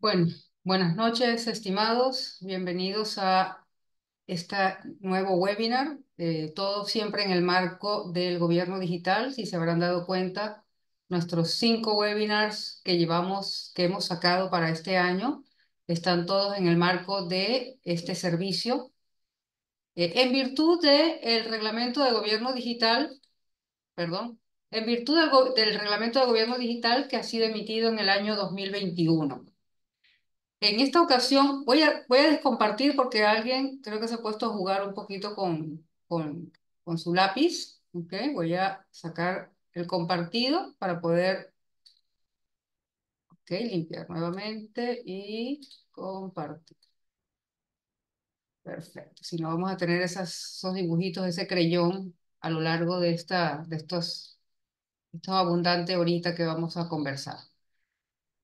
Bueno, buenas noches, estimados. Bienvenidos a este nuevo webinar, todo siempre en el marco del gobierno digital. Si se habrán dado cuenta, nuestros 5 webinars que llevamos, que hemos sacado para este año, están todos en el marco de este servicio. En virtud del reglamento de gobierno digital, perdón, en virtud del reglamento de gobierno digital que ha sido emitido en el año 2021. En esta ocasión voy a descompartir porque alguien creo que se ha puesto a jugar un poquito con su lápiz. ¿Ok? Voy a sacar el compartido para poder, ok, limpiar nuevamente y compartir. Perfecto. Si no, vamos a tener esos dibujitos, ese creyón a lo largo de estos abundantes horitas que vamos a conversar.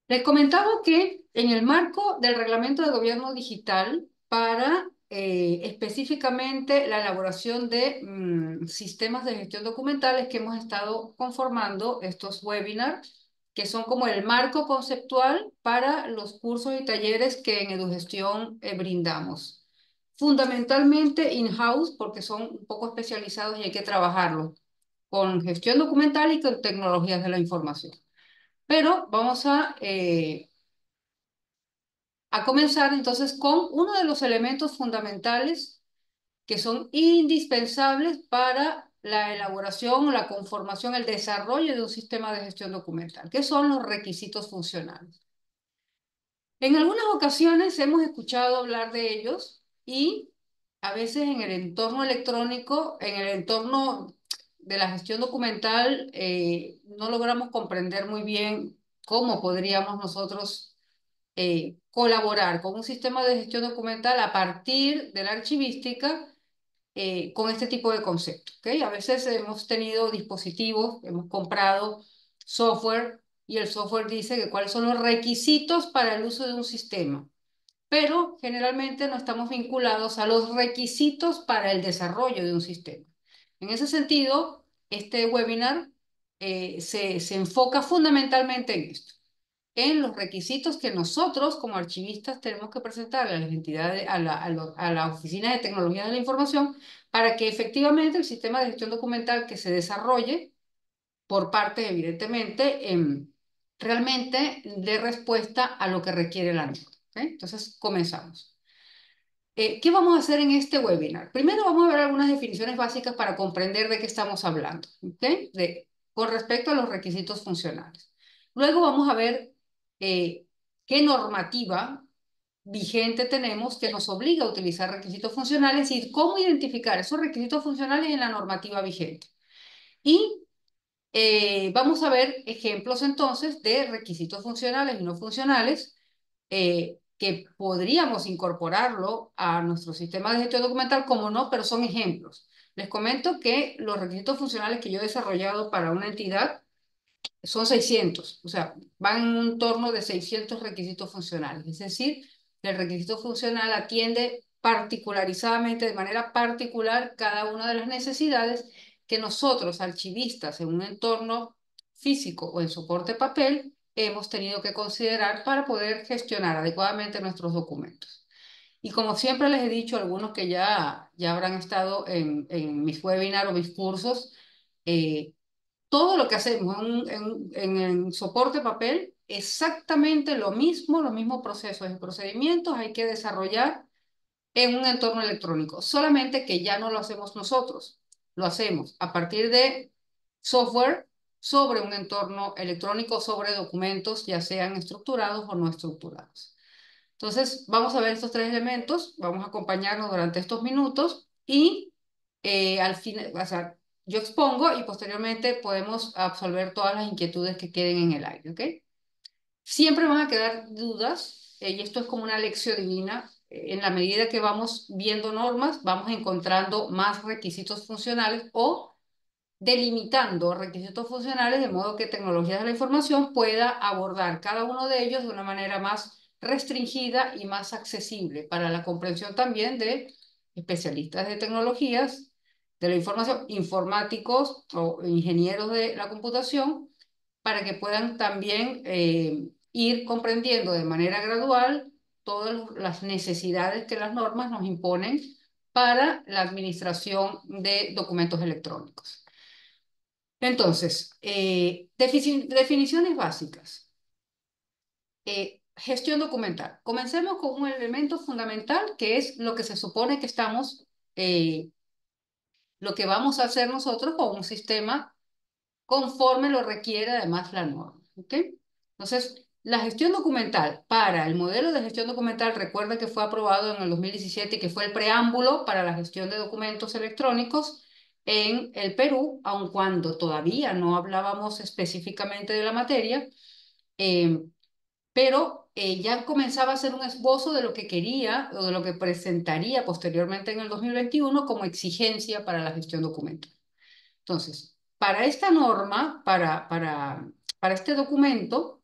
Les comentaba que en el marco del reglamento de gobierno digital para específicamente la elaboración de sistemas de gestión documentales que hemos estado conformando estos webinars, que son como el marco conceptual para los cursos y talleres que en EduGestión brindamos. Fundamentalmente in-house porque son un poco especializados y hay que trabajarlos con gestión documental y con tecnologías de la información. Pero vamos a comenzar entonces con uno de los elementos fundamentales que son indispensables para la elaboración, la conformación, el desarrollo de un sistema de gestión documental, que son los requisitos funcionales. En algunas ocasiones hemos escuchado hablar de ellos y a veces en el entorno electrónico, en el entorno de la gestión documental, no logramos comprender muy bien cómo podríamos nosotros colaborar con un sistema de gestión documental a partir de la archivística con este tipo de conceptos. ¿Okay? A veces hemos tenido dispositivos, hemos comprado software y el software dice que cuáles son los requisitos para el uso de un sistema, pero generalmente no estamos vinculados a los requisitos para el desarrollo de un sistema. En ese sentido, este webinar se enfoca fundamentalmente en esto, en los requisitos que nosotros como archivistas tenemos que presentar a las entidades, a la Oficina de Tecnología de la Información, para que efectivamente el sistema de gestión documental que se desarrolle por parte, evidentemente, realmente dé respuesta a lo que requiere la norma. ¿Ok? Entonces, comenzamos. ¿Qué vamos a hacer en este webinar? Primero vamos a ver algunas definiciones básicas para comprender de qué estamos hablando, ¿ok? Con respecto a los requisitos funcionales. Luego vamos a ver qué normativa vigente tenemos que nos obliga a utilizar requisitos funcionales y cómo identificar esos requisitos funcionales en la normativa vigente. Y vamos a ver ejemplos entonces de requisitos funcionales y no funcionales que podríamos incorporarlo a nuestro sistema de gestión documental, como no, pero son ejemplos. Les comento que los requisitos funcionales que yo he desarrollado para una entidad son 600, o sea, van en un torno de 600 requisitos funcionales. Es decir, el requisito funcional atiende particularizadamente, de manera particular, cada una de las necesidades que nosotros, archivistas, en un entorno físico o en soporte papel, hemos tenido que considerar para poder gestionar adecuadamente nuestros documentos. Y como siempre les he dicho, algunos que ya habrán estado en mis webinars o mis cursos, eh, todo lo que hacemos en soporte papel, exactamente lo mismo, los mismos procesos y procedimientos hay que desarrollar en un entorno electrónico, solamente que ya no lo hacemos nosotros, lo hacemos a partir de software sobre un entorno electrónico, sobre documentos, ya sean estructurados o no estructurados. Entonces, vamos a ver estos 3 elementos, vamos a acompañarnos durante estos minutos y al final, o sea, yo expongo y posteriormente podemos absolver todas las inquietudes que queden en el aire, ¿ok? Siempre van a quedar dudas y esto es como una lección divina. En la medida que vamos viendo normas, vamos encontrando más requisitos funcionales o delimitando requisitos funcionales de modo que tecnologías de la información pueda abordar cada uno de ellos de una manera más restringida y más accesible para la comprensión también de especialistas de tecnologías de la información, informáticos o ingenieros de la computación, para que puedan también ir comprendiendo de manera gradual todas las necesidades que las normas nos imponen para la administración de documentos electrónicos. Entonces, definiciones básicas. Gestión documental. Comencemos con un elemento fundamental que es lo que se supone que lo que vamos a hacer nosotros con un sistema conforme lo requiere además la norma. ¿Ok? Entonces, la gestión documental para el modelo de gestión documental, recuerda que fue aprobado en el 2017 y que fue el preámbulo para la gestión de documentos electrónicos en el Perú, aun cuando todavía no hablábamos específicamente de la materia. Pero ya comenzaba a ser un esbozo de lo que quería o de lo que presentaría posteriormente en el 2021 como exigencia para la gestión documental. Entonces, para esta norma, para este documento,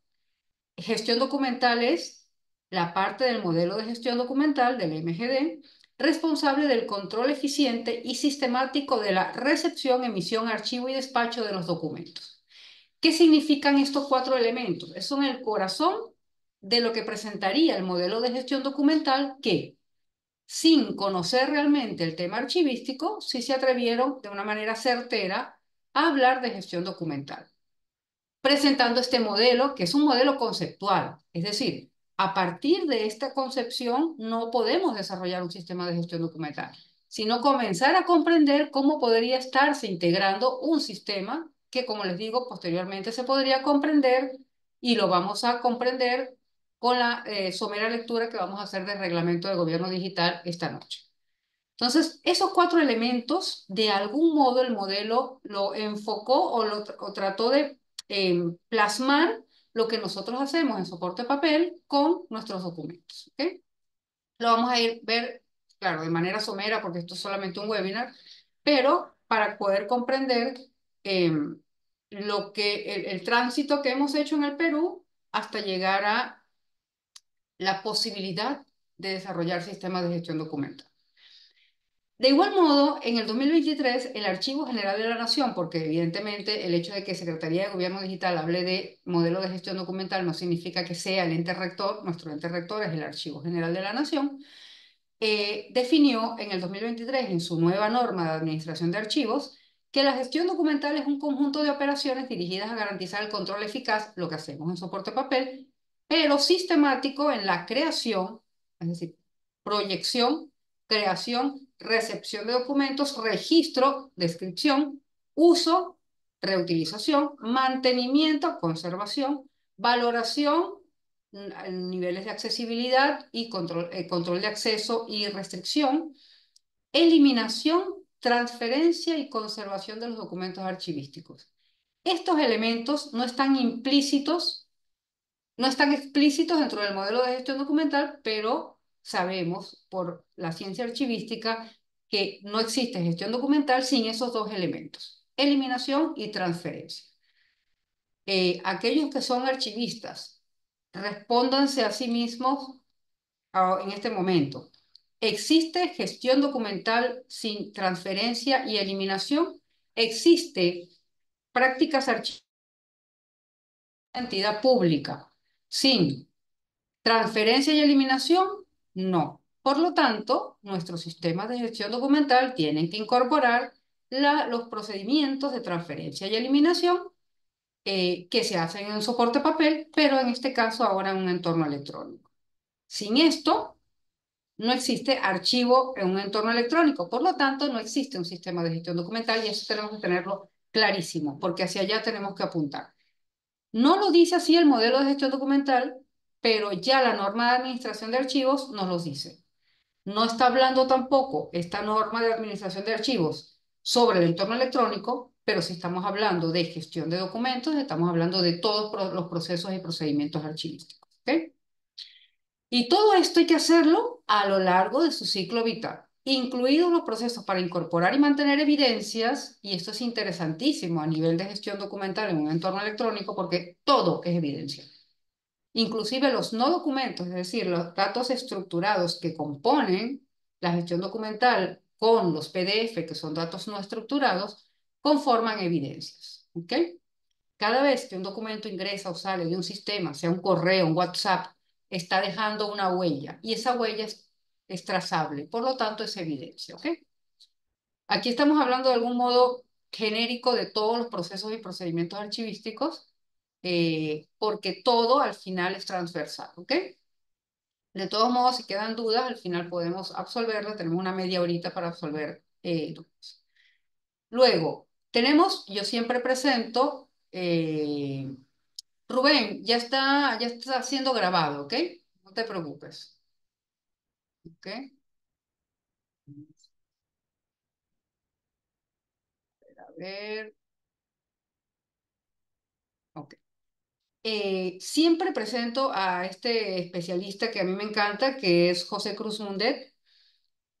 gestión documental es la parte del modelo de gestión documental del MGD responsable del control eficiente y sistemático de la recepción, emisión, archivo y despacho de los documentos. ¿Qué significan estos cuatro elementos? Son el corazón de lo que presentaría el modelo de gestión documental que, sin conocer realmente el tema archivístico, sí se atrevieron de una manera certera a hablar de gestión documental, presentando este modelo, que es un modelo conceptual. Es decir, a partir de esta concepción no podemos desarrollar un sistema de gestión documental, sino comenzar a comprender cómo podría estarse integrando un sistema que, como les digo, posteriormente se podría comprender y lo vamos a comprender con la somera lectura que vamos a hacer del Reglamento de Gobierno Digital esta noche. Entonces, esos cuatro elementos, de algún modo el modelo lo enfocó o trató de plasmar lo que nosotros hacemos en soporte papel con nuestros documentos. ¿Ok? Lo vamos a ver, claro, de manera somera, porque esto es solamente un webinar, pero para poder comprender eh, el tránsito que hemos hecho en el Perú hasta llegar a la posibilidad de desarrollar sistemas de gestión documental. De igual modo, en el 2023, el Archivo General de la Nación, porque evidentemente el hecho de que Secretaría de Gobierno Digital hable de modelo de gestión documental no significa que sea el ente rector, nuestro ente rector es el Archivo General de la Nación, definió en el 2023, en su nueva norma de administración de archivos, que la gestión documental es un conjunto de operaciones dirigidas a garantizar el control eficaz, lo que hacemos en soporte papel, pero sistemático en la creación, es decir, proyección, creación, recepción de documentos, registro, descripción, uso, reutilización, mantenimiento, conservación, valoración, niveles de accesibilidad y control de acceso y restricción, eliminación, transferencia y conservación de los documentos archivísticos. Estos elementos no están implícitos, no están explícitos dentro del modelo de gestión documental, pero sabemos por la ciencia archivística que no existe gestión documental sin esos dos elementos, eliminación y transferencia. Aquellos que son archivistas, respóndanse a sí mismos en este momento. ¿Existe gestión documental sin transferencia y eliminación? ¿Existe prácticas archivales de entidad pública sin transferencia y eliminación? No. Por lo tanto, nuestros sistemas de gestión documental tienen que incorporar los procedimientos de transferencia y eliminación que se hacen en soporte papel, pero en este caso ahora en un entorno electrónico. Sin esto, no existe archivo en un entorno electrónico, por lo tanto, no existe un sistema de gestión documental y eso tenemos que tenerlo clarísimo, porque hacia allá tenemos que apuntar. No lo dice así el modelo de gestión documental, pero ya la norma de administración de archivos nos lo dice. No está hablando tampoco esta norma de administración de archivos sobre el entorno electrónico, pero si estamos hablando de gestión de documentos, estamos hablando de todos los procesos y procedimientos archivísticos. ¿Ok? Y todo esto hay que hacerlo a lo largo de su ciclo vital, incluidos los procesos para incorporar y mantener evidencias, y esto es interesantísimo a nivel de gestión documental en un entorno electrónico porque todo es evidencia. Inclusive los no documentos, es decir, los datos estructurados que componen la gestión documental con los PDF, que son datos no estructurados, conforman evidencias. ¿Ok? Cada vez que un documento ingresa o sale de un sistema, sea un correo, un WhatsApp, está dejando una huella y esa huella es trazable, por lo tanto es evidencia, ¿ok? Aquí estamos hablando de algún modo genérico de todos los procesos y procedimientos archivísticos, porque todo al final es transversal, ¿ok? De todos modos, si quedan dudas, al final podemos absolverlas, tenemos una media horita para absolver dudas. Luego, tenemos, yo siempre presento, Rubén, ya está siendo grabado, ¿ok? No te preocupes, ¿ok? A ver, ok. Siempre presento a este especialista que a mí me encanta, que es José Cruz Mundet.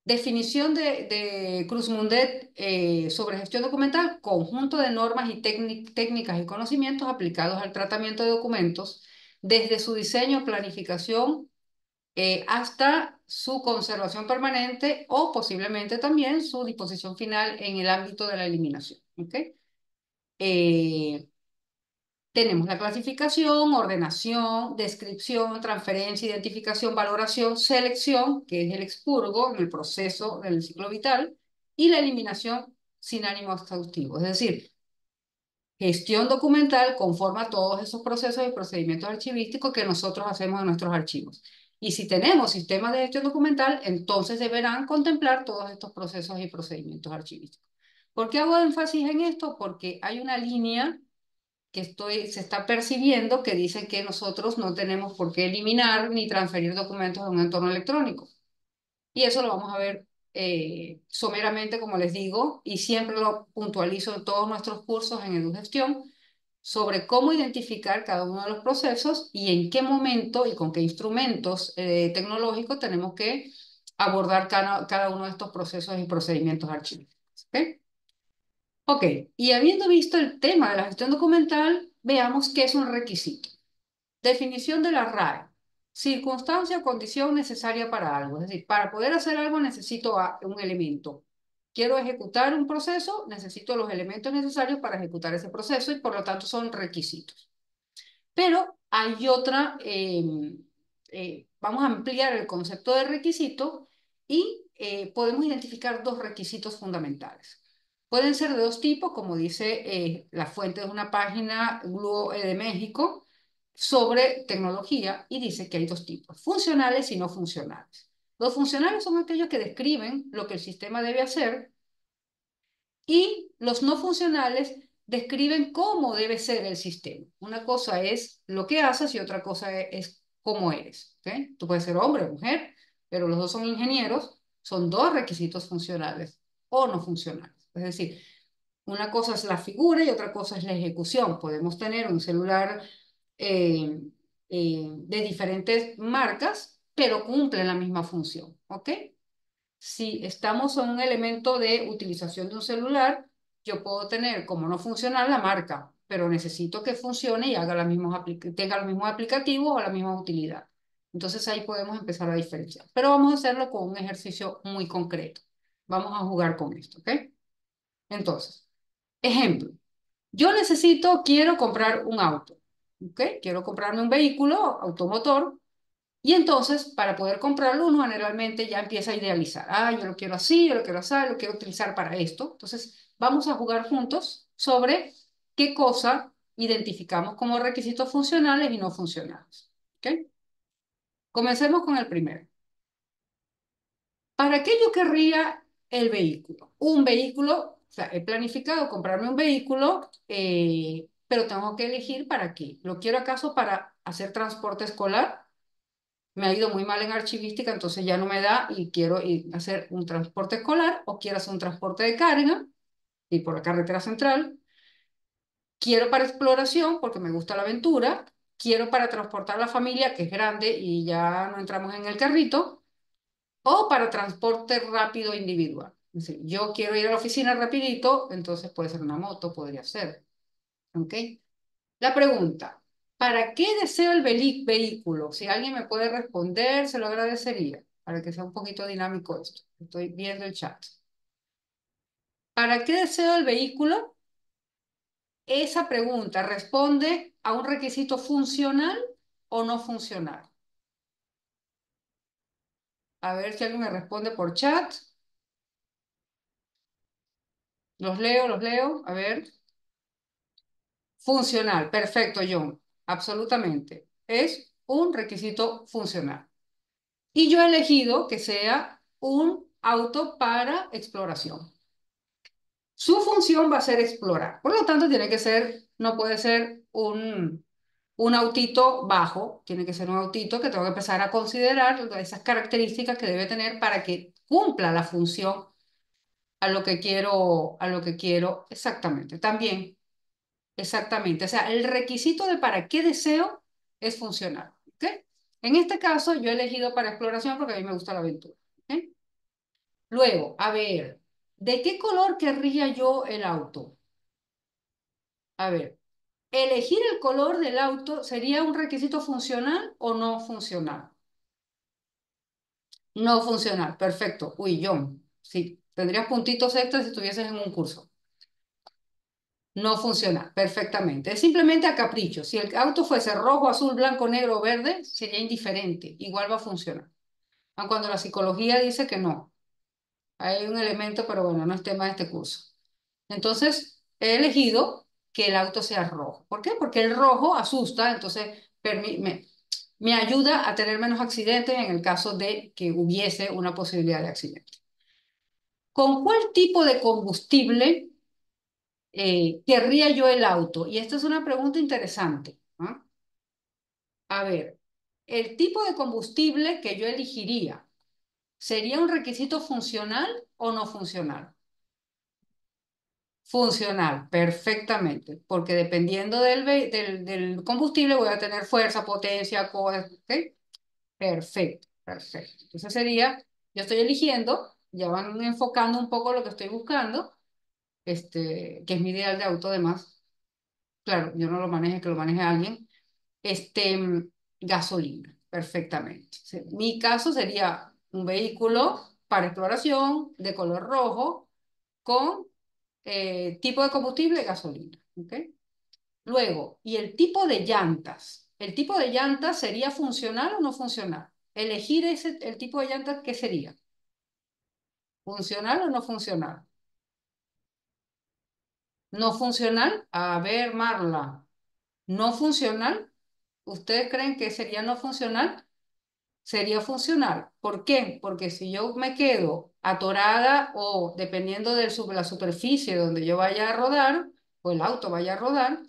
Definición de Cruz Mundet sobre gestión documental, conjunto de normas y técnicas y conocimientos aplicados al tratamiento de documentos, desde su diseño, planificación, hasta su conservación permanente o posiblemente también su disposición final en el ámbito de la eliminación. ¿Ok? Eh, Tenemos la clasificación, ordenación, descripción, transferencia, identificación, valoración, selección, que es el expurgo en el proceso del ciclo vital, y la eliminación sin ánimo exhaustivo. Es decir, gestión documental conforma todos esos procesos y procedimientos archivísticos que nosotros hacemos en nuestros archivos. Y si tenemos sistemas de gestión documental, entonces deberán contemplar todos estos procesos y procedimientos archivísticos. ¿Por qué hago énfasis en esto? Porque hay una línea que se está percibiendo que dice que nosotros no tenemos por qué eliminar ni transferir documentos de un entorno electrónico. Y eso lo vamos a ver someramente, como les digo, y siempre lo puntualizo en todos nuestros cursos en EduGestión, sobre cómo identificar cada uno de los procesos y en qué momento y con qué instrumentos tecnológicos tenemos que abordar cada uno de estos procesos y procedimientos archivos. ¿Ok? Ok, y habiendo visto el tema de la gestión documental, veamos qué es un requisito. Definición de la RAE. Circunstancia o condición necesaria para algo. Es decir, para poder hacer algo necesito un elemento. Quiero ejecutar un proceso, necesito los elementos necesarios para ejecutar ese proceso y por lo tanto son requisitos. Pero hay otra, vamos a ampliar el concepto de requisito y podemos identificar dos requisitos fundamentales. Pueden ser de dos tipos, como dice la fuente de una página Google de México sobre tecnología y dice que hay dos tipos, funcionales y no funcionales. Los funcionales son aquellos que describen lo que el sistema debe hacer y los no funcionales describen cómo debe ser el sistema. Una cosa es lo que haces y otra cosa es cómo eres. ¿Okay? Tú puedes ser hombre o mujer, pero los dos son ingenieros, son dos requisitos funcionales o no funcionales. Es decir, una cosa es la figura y otra cosa es la ejecución. Podemos tener un celular eh, de diferentes marcas, pero cumplen la misma función. ¿Ok? Si estamos en un elemento de utilización de un celular, yo puedo tener como no funcional la marca, pero necesito que funcione y tenga los mismos aplicativos o la misma utilidad. Entonces ahí podemos empezar a diferenciar. Pero vamos a hacerlo con un ejercicio muy concreto. Vamos a jugar con esto, ¿ok? Entonces, ejemplo. Quiero comprar un auto, ¿ok? Quiero comprarme un vehículo automotor y entonces, para poder comprarlo, uno generalmente ya empieza a idealizar. Ah, yo lo quiero así, yo lo quiero así, lo quiero utilizar para esto. Entonces, vamos a jugar juntos sobre qué cosa identificamos como requisitos funcionales y no funcionales. ¿Ok? Comencemos con el primero. ¿Para qué yo querría el vehículo? Un vehículo, o sea, he planificado comprarme un vehículo, pero tengo que elegir para qué. ¿Lo quiero acaso para hacer transporte escolar? Me ha ido muy mal en archivística, entonces ya no me da y quiero hacer un transporte escolar o quiero hacer un transporte de carga y por la carretera central. Quiero para exploración porque me gusta la aventura. Quiero para transportar a la familia, que es grande y ya no entramos en el carrito, o para transporte rápido individual. Es decir, yo quiero ir a la oficina rapidito, entonces puede ser una moto, podría ser. ¿Ok? La pregunta, ¿para qué deseo el vehículo? Si alguien me puede responder, se lo agradecería, para que sea un poquito dinámico esto. Estoy viendo el chat. ¿Para qué deseo el vehículo? esa pregunta responde a un requisito funcional o no funcional. A ver si alguien me responde por chat. Los leo, los leo. A ver. Funcional. Perfecto, John. Absolutamente. Es un requisito funcional. Y yo he elegido que sea un auto para exploración. Su función va a ser explorar. Por lo tanto, tiene que ser, no puede ser un autito bajo, tiene que ser un autito que tengo que empezar a considerar esas características que debe tener para que cumpla la función a lo que quiero exactamente. También, exactamente. O sea, el requisito de para qué deseo es funcional. ¿Ok? En este caso, yo he elegido para exploración porque a mí me gusta la aventura. ¿Ok? Luego, a ver, ¿de qué color querría yo el auto? A ver, ¿elegir el color del auto sería un requisito funcional o no funcional? No funcional, perfecto. Uy, John, sí, tendrías puntitos extras si estuvieses en un curso. No funciona, perfectamente. Es simplemente a capricho. Si el auto fuese rojo, azul, blanco, negro o verde, sería indiferente. Igual va a funcionar. Aun cuando la psicología dice que no. Hay un elemento, pero bueno, no es tema de este curso. Entonces, he elegido que el auto sea rojo. ¿Por qué? Porque el rojo asusta, entonces me ayuda a tener menos accidentes en el caso de que hubiese una posibilidad de accidente. ¿Con cuál tipo de combustible querría yo el auto? Y esta es una pregunta interesante. ¿Ah? A ver, el tipo de combustible que yo elegiría, ¿sería un requisito funcional o no funcional? Funcional, perfectamente, porque dependiendo del combustible voy a tener fuerza, potencia, cosas, ¿ok? Perfecto, perfecto. Entonces sería, yo estoy eligiendo, ya van enfocando un poco lo que estoy buscando, que es mi ideal de auto además. Claro, yo no lo maneje, que lo maneje alguien. Gasolina, perfectamente. Mi caso sería un vehículo para exploración de color rojo con tipo de combustible, gasolina. ¿Ok? Luego, y el tipo de llantas. ¿El tipo de llantas sería funcional o no funcional? Elegir el tipo de llantas, ¿qué sería? ¿Funcional o no funcional? ¿No funcional? A ver, Marla. ¿No funcional? ¿Ustedes creen que sería no funcional? Sería funcional. ¿Por qué? Porque si yo me quedo atorada o dependiendo de la superficie donde yo vaya a rodar, o el auto vaya a rodar,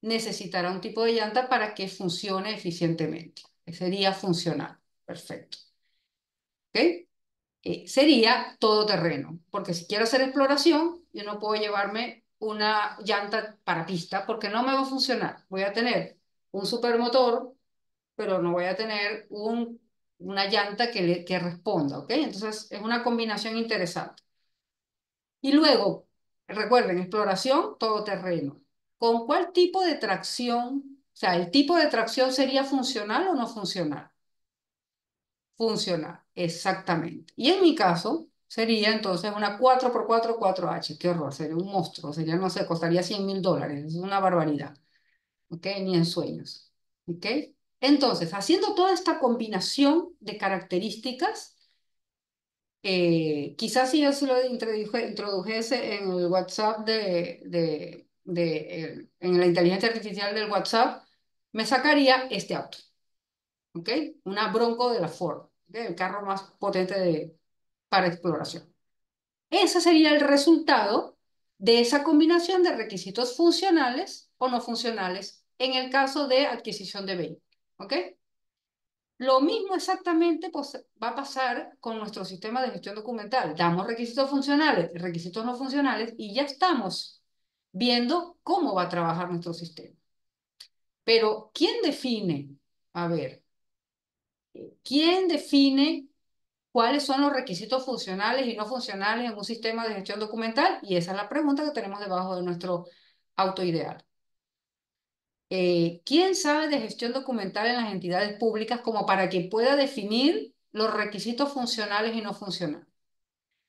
necesitará un tipo de llanta para que funcione eficientemente. Sería funcional. Perfecto. ¿Ok? Sería todoterreno, porque si quiero hacer exploración, yo no puedo llevarme una llanta para pista porque no me va a funcionar. Voy a tener un supermotor, pero no voy a tener una llanta que responda, ¿ok? Entonces es una combinación interesante. Y luego, recuerden, exploración todoterreno. ¿Con cuál tipo de tracción? O sea, ¿el tipo de tracción sería funcional o no funcional? Funcional, exactamente. Y en mi caso, sería entonces una 4x4 4H. Qué horror, sería un monstruo. Sería, no sé, costaría $100.000. Es una barbaridad. ¿Ok? Ni en sueños. ¿Ok? Entonces, haciendo toda esta combinación de características, quizás si yo se lo introdujese en el WhatsApp en la inteligencia artificial del WhatsApp, me sacaría este auto, ¿ok? Una Bronco de la Ford, ¿ok? El carro más potente para exploración. Ese sería el resultado de esa combinación de requisitos funcionales o no funcionales en el caso de adquisición de vehículos, ¿ok? Lo mismo exactamente pues, va a pasar con nuestro sistema de gestión documental. Damos requisitos funcionales, requisitos no funcionales y ya estamos viendo cómo va a trabajar nuestro sistema. Pero, ¿quién define? A ver, ¿quién define cuáles son los requisitos funcionales y no funcionales en un sistema de gestión documental? Y esa es la pregunta que tenemos debajo de nuestro auto ideal. ¿Quién sabe de gestión documental en las entidades públicas como para que pueda definir los requisitos funcionales y no funcionales?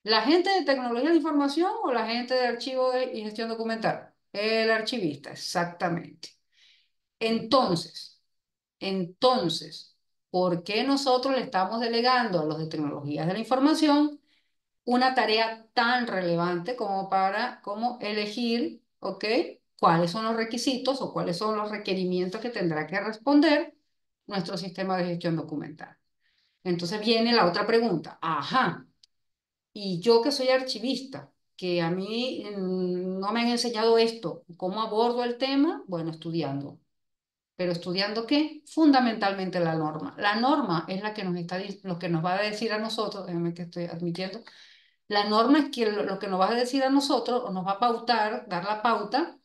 ¿La gente de tecnología de información o la gente de archivo y gestión documental? El archivista, exactamente. Entonces, entonces, ¿por qué nosotros le estamos delegando a los de tecnologías de la información una tarea tan relevante como elegir, ¿ok? ¿Cuáles son los requisitos o cuáles son los requerimientos que tendrá que responder nuestro sistema de gestión documental? Entonces viene la otra pregunta. Ajá, y yo que soy archivista, que a mí no me han enseñado esto, ¿cómo abordo el tema? Bueno, estudiando. ¿Pero estudiando qué? Fundamentalmente la norma. La norma es la que lo que nos va a decir a nosotros, déjame que estoy admitiendo, la norma es que lo que nos va a decir a nosotros, o nos va a pautar, dar la pauta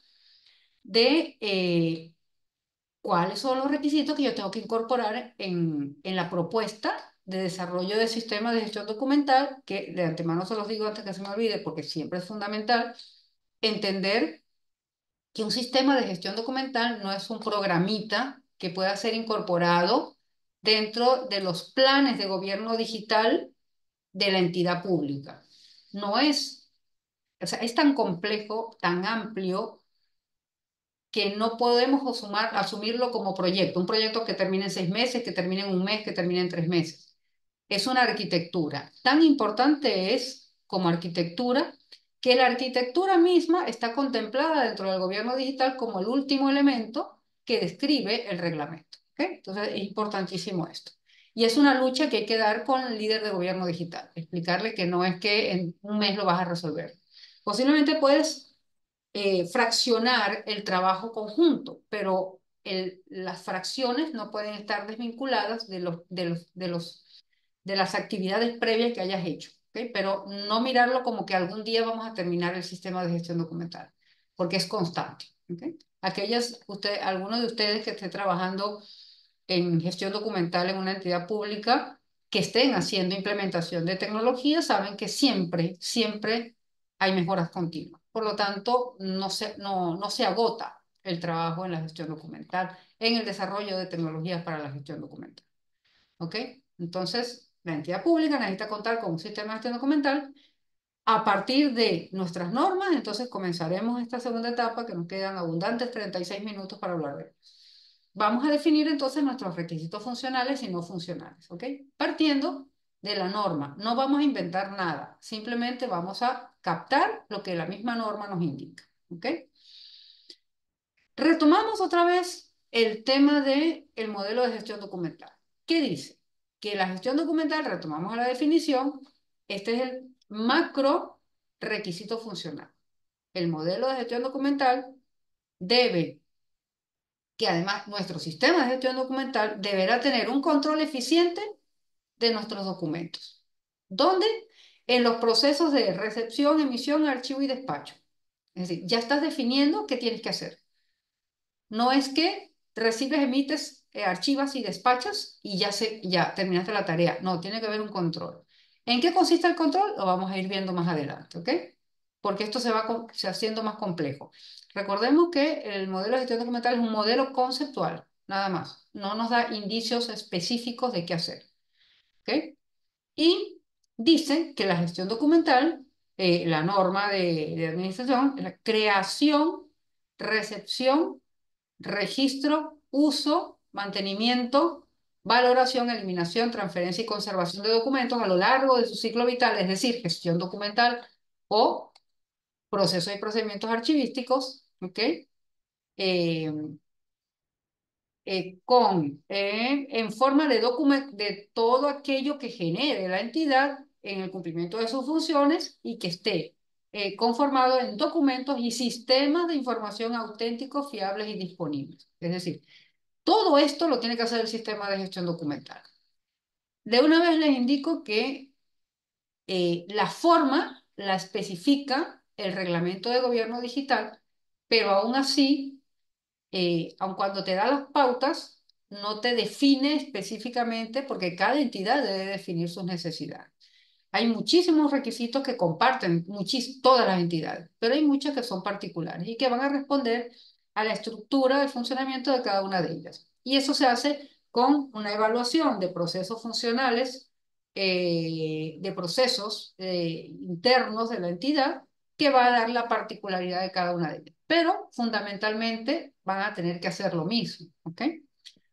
de cuáles son los requisitos que yo tengo que incorporar en la propuesta de desarrollo de sistemas de gestión documental, que de antemano se los digo antes que se me olvide, porque siempre es fundamental entender que un sistema de gestión documental no es un programita que pueda ser incorporado dentro de los planes de gobierno digital de la entidad pública. No es, o sea, es tan complejo, tan amplio, que no podemos asumirlo como proyecto, un proyecto que termine en 6 meses, que termine en un mes, que termine en 3 meses. Es una arquitectura. Tan importante es como arquitectura que la arquitectura misma está contemplada dentro del gobierno digital como el último elemento que describe el reglamento. ¿Ok? Entonces es importantísimo esto. Y es una lucha que hay que dar con el líder de gobierno digital, explicarle que no es que en un mes lo vas a resolver. Posiblemente puedes fraccionar el trabajo conjunto, pero las fracciones no pueden estar desvinculadas de las actividades previas que hayas hecho, ¿ok? Pero no mirarlo como que algún día vamos a terminar el sistema de gestión documental, porque es constante, ¿ok? Algunos de ustedes que estén trabajando en gestión documental en una entidad pública, que estén haciendo implementación de tecnología, saben que siempre, siempre hay mejoras continuas. Por lo tanto, no se agota el trabajo en la gestión documental, en el desarrollo de tecnologías para la gestión documental. ¿Ok? Entonces, la entidad pública necesita contar con un sistema de gestión documental. A partir de nuestras normas, entonces comenzaremos esta segunda etapa, que nos quedan abundantes 36 minutos para hablar de ello. Vamos a definir entonces nuestros requisitos funcionales y no funcionales, ¿ok? Partiendo de la norma. No vamos a inventar nada, simplemente vamos a captar lo que la misma norma nos indica, ¿ok? Retomamos otra vez el tema del modelo de gestión documental. ¿Qué dice? Que la gestión documental, retomamos la definición, este es el macro requisito funcional. El modelo de gestión documental debe, que además nuestro sistema de gestión documental deberá tener un control eficiente de nuestros documentos. ¿Dónde? En los procesos de recepción, emisión, archivo y despacho. Es decir, ya estás definiendo qué tienes que hacer. No es que recibes, emites, archivas y despachas y ya terminaste la tarea. No, tiene que haber un control. ¿En qué consiste el control? Lo vamos a ir viendo más adelante, ¿ok? Porque esto se haciendo más complejo. Recordemos que el modelo de gestión documental es un modelo conceptual, nada más. No nos da indicios específicos de qué hacer, ¿ok? Y dice que la gestión documental, la norma de administración, es la creación, recepción, registro, uso, mantenimiento, valoración, eliminación, transferencia y conservación de documentos a lo largo de su ciclo vital, es decir, gestión documental o procesos y procedimientos archivísticos, ¿ok? Eh, en forma de todo aquello que genere la entidad en el cumplimiento de sus funciones y que esté conformado en documentos y sistemas de información auténticos, fiables y disponibles. Es decir, todo esto lo tiene que hacer el sistema de gestión documental. De una vez les indico que la forma la especifica el reglamento de gobierno digital, pero aún así, aun cuando te da las pautas, no te define específicamente porque cada entidad debe definir sus necesidades. Hay muchísimos requisitos que comparten todas las entidades, pero hay muchas que son particulares y que van a responder a la estructura de funcionamiento de cada una de ellas. Y eso se hace con una evaluación de procesos funcionales, de procesos internos de la entidad, que va a dar la particularidad de cada una de ellas. pero fundamentalmente van a tener que hacer lo mismo, ¿ok?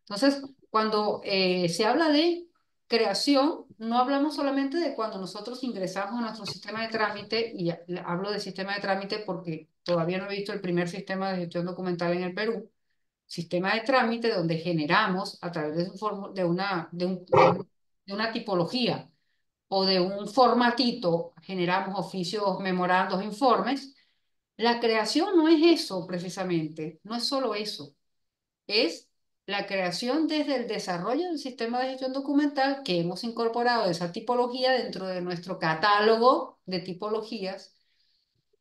Entonces, cuando se habla de creación, no hablamos solamente de cuando nosotros ingresamos a nuestro sistema de trámite, y hablo de sistema de trámite porque todavía no he visto el primer sistema de gestión documental en el Perú, sistema de trámite donde generamos a través de, de una tipología o de un formatito, generamos oficios, memorandos, informes. La creación no es eso precisamente, no es solo eso, es la creación desde el desarrollo del sistema de gestión documental que hemos incorporado esa tipología dentro de nuestro catálogo de tipologías,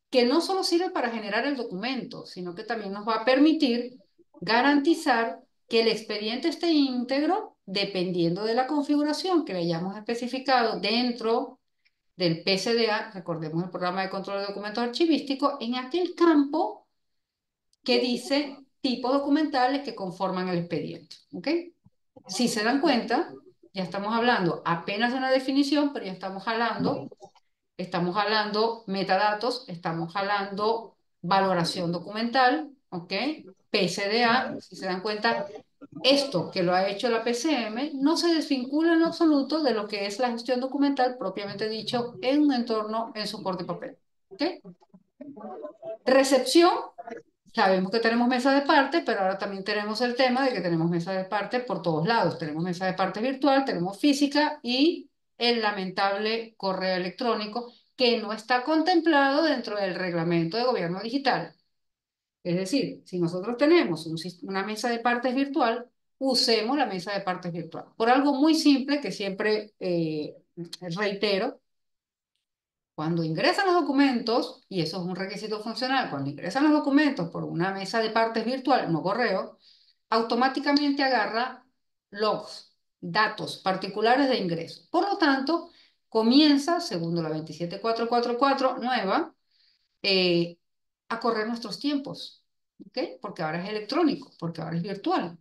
que no solo sirve para generar el documento, sino que también nos va a permitir garantizar que el expediente esté íntegro dependiendo de la configuración que le hayamos especificado dentro del PCDA, recordemos el programa de control de documentos archivísticos, en aquel campo que dice tipos documentales que conforman el expediente. ¿Ok? Si se dan cuenta, ya estamos hablando apenas de una definición, pero ya estamos jalando metadatos, estamos jalando valoración documental, ¿ok? PCDA, si se dan cuenta, esto que lo ha hecho la PCM no se desvincula en lo absoluto de lo que es la gestión documental propiamente dicho en un entorno en soporte papel. ¿Ok? Recepción, sabemos que tenemos mesa de parte, pero ahora también tenemos el tema de que tenemos mesa de parte por todos lados. Tenemos mesa de parte virtual, tenemos física y el lamentable correo electrónico que no está contemplado dentro del reglamento de gobierno digital. Es decir, si nosotros tenemos una mesa de partes virtual, usemos la mesa de partes virtual. Por algo muy simple que siempre reitero, cuando ingresan los documentos, y eso es un requisito funcional, cuando ingresan los documentos por una mesa de partes virtual, no correo, automáticamente agarra logs, datos particulares de ingreso. Por lo tanto, comienza, segundo la 27444 nueva, eh, a correr nuestros tiempos, ¿ok? Porque ahora es electrónico, porque ahora es virtual.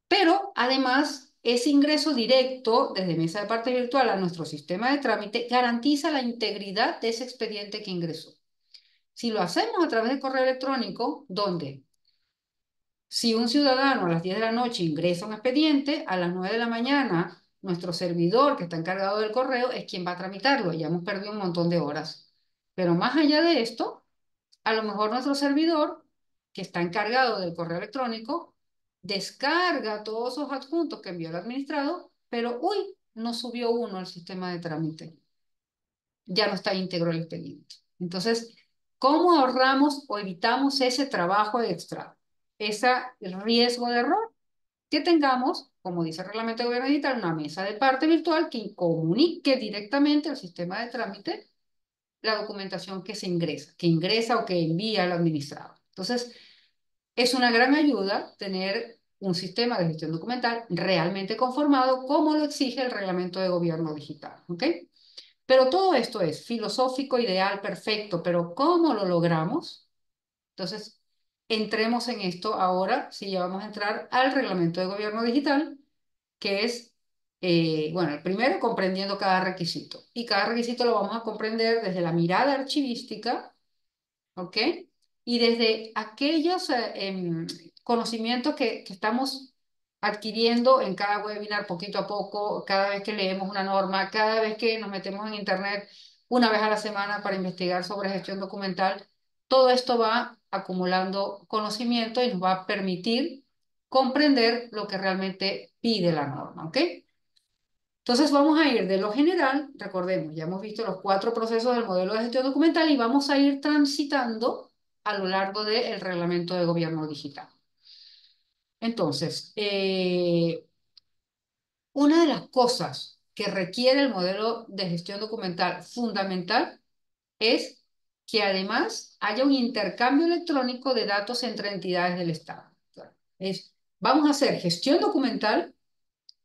Pero además, ese ingreso directo desde mesa de parte virtual a nuestro sistema de trámite garantiza la integridad de ese expediente que ingresó. Si lo hacemos a través de correo electrónico, ¿dónde? Si un ciudadano a las 10 de la noche ingresa un expediente, a las 9 de la mañana, nuestro servidor que está encargado del correo es quien va a tramitarlo. Ya hemos perdido un montón de horas. Pero más allá de esto, a lo mejor nuestro servidor, que está encargado del correo electrónico, descarga todos esos adjuntos que envió el administrado, pero uy, no subió uno al sistema de trámite. Ya no está íntegro el expediente. Entonces, ¿cómo ahorramos o evitamos ese trabajo extra? Ese riesgo de error que tengamos, como dice el reglamento de gobierno digital, una mesa de parte virtual que comunique directamente al sistema de trámite la documentación que ingresa o que envía el administrado. Entonces, es una gran ayuda tener un sistema de gestión documental realmente conformado como lo exige el reglamento de gobierno digital. ¿Ok? Pero todo esto es filosófico, ideal, perfecto, pero ¿cómo lo logramos? Entonces, entremos en esto ahora, si ya vamos a entrar al reglamento de gobierno digital, que es, bueno, el primero comprendiendo cada requisito. Y cada requisito lo vamos a comprender desde la mirada archivística, ¿ok? Y desde aquellos conocimientos que estamos adquiriendo en cada webinar poquito a poco, cada vez que leemos una norma, cada vez que nos metemos en Internet una vez a la semana para investigar sobre gestión documental, todo esto va acumulando conocimiento y nos va a permitir comprender lo que realmente pide la norma, ¿ok? Entonces vamos a ir de lo general, recordemos, ya hemos visto los 4 procesos del modelo de gestión documental y vamos a ir transitando a lo largo del reglamento de gobierno digital. Entonces, una de las cosas que requiere el modelo de gestión documental fundamental es que además haya un intercambio electrónico de datos entre entidades del Estado. Vamos a hacer gestión documental,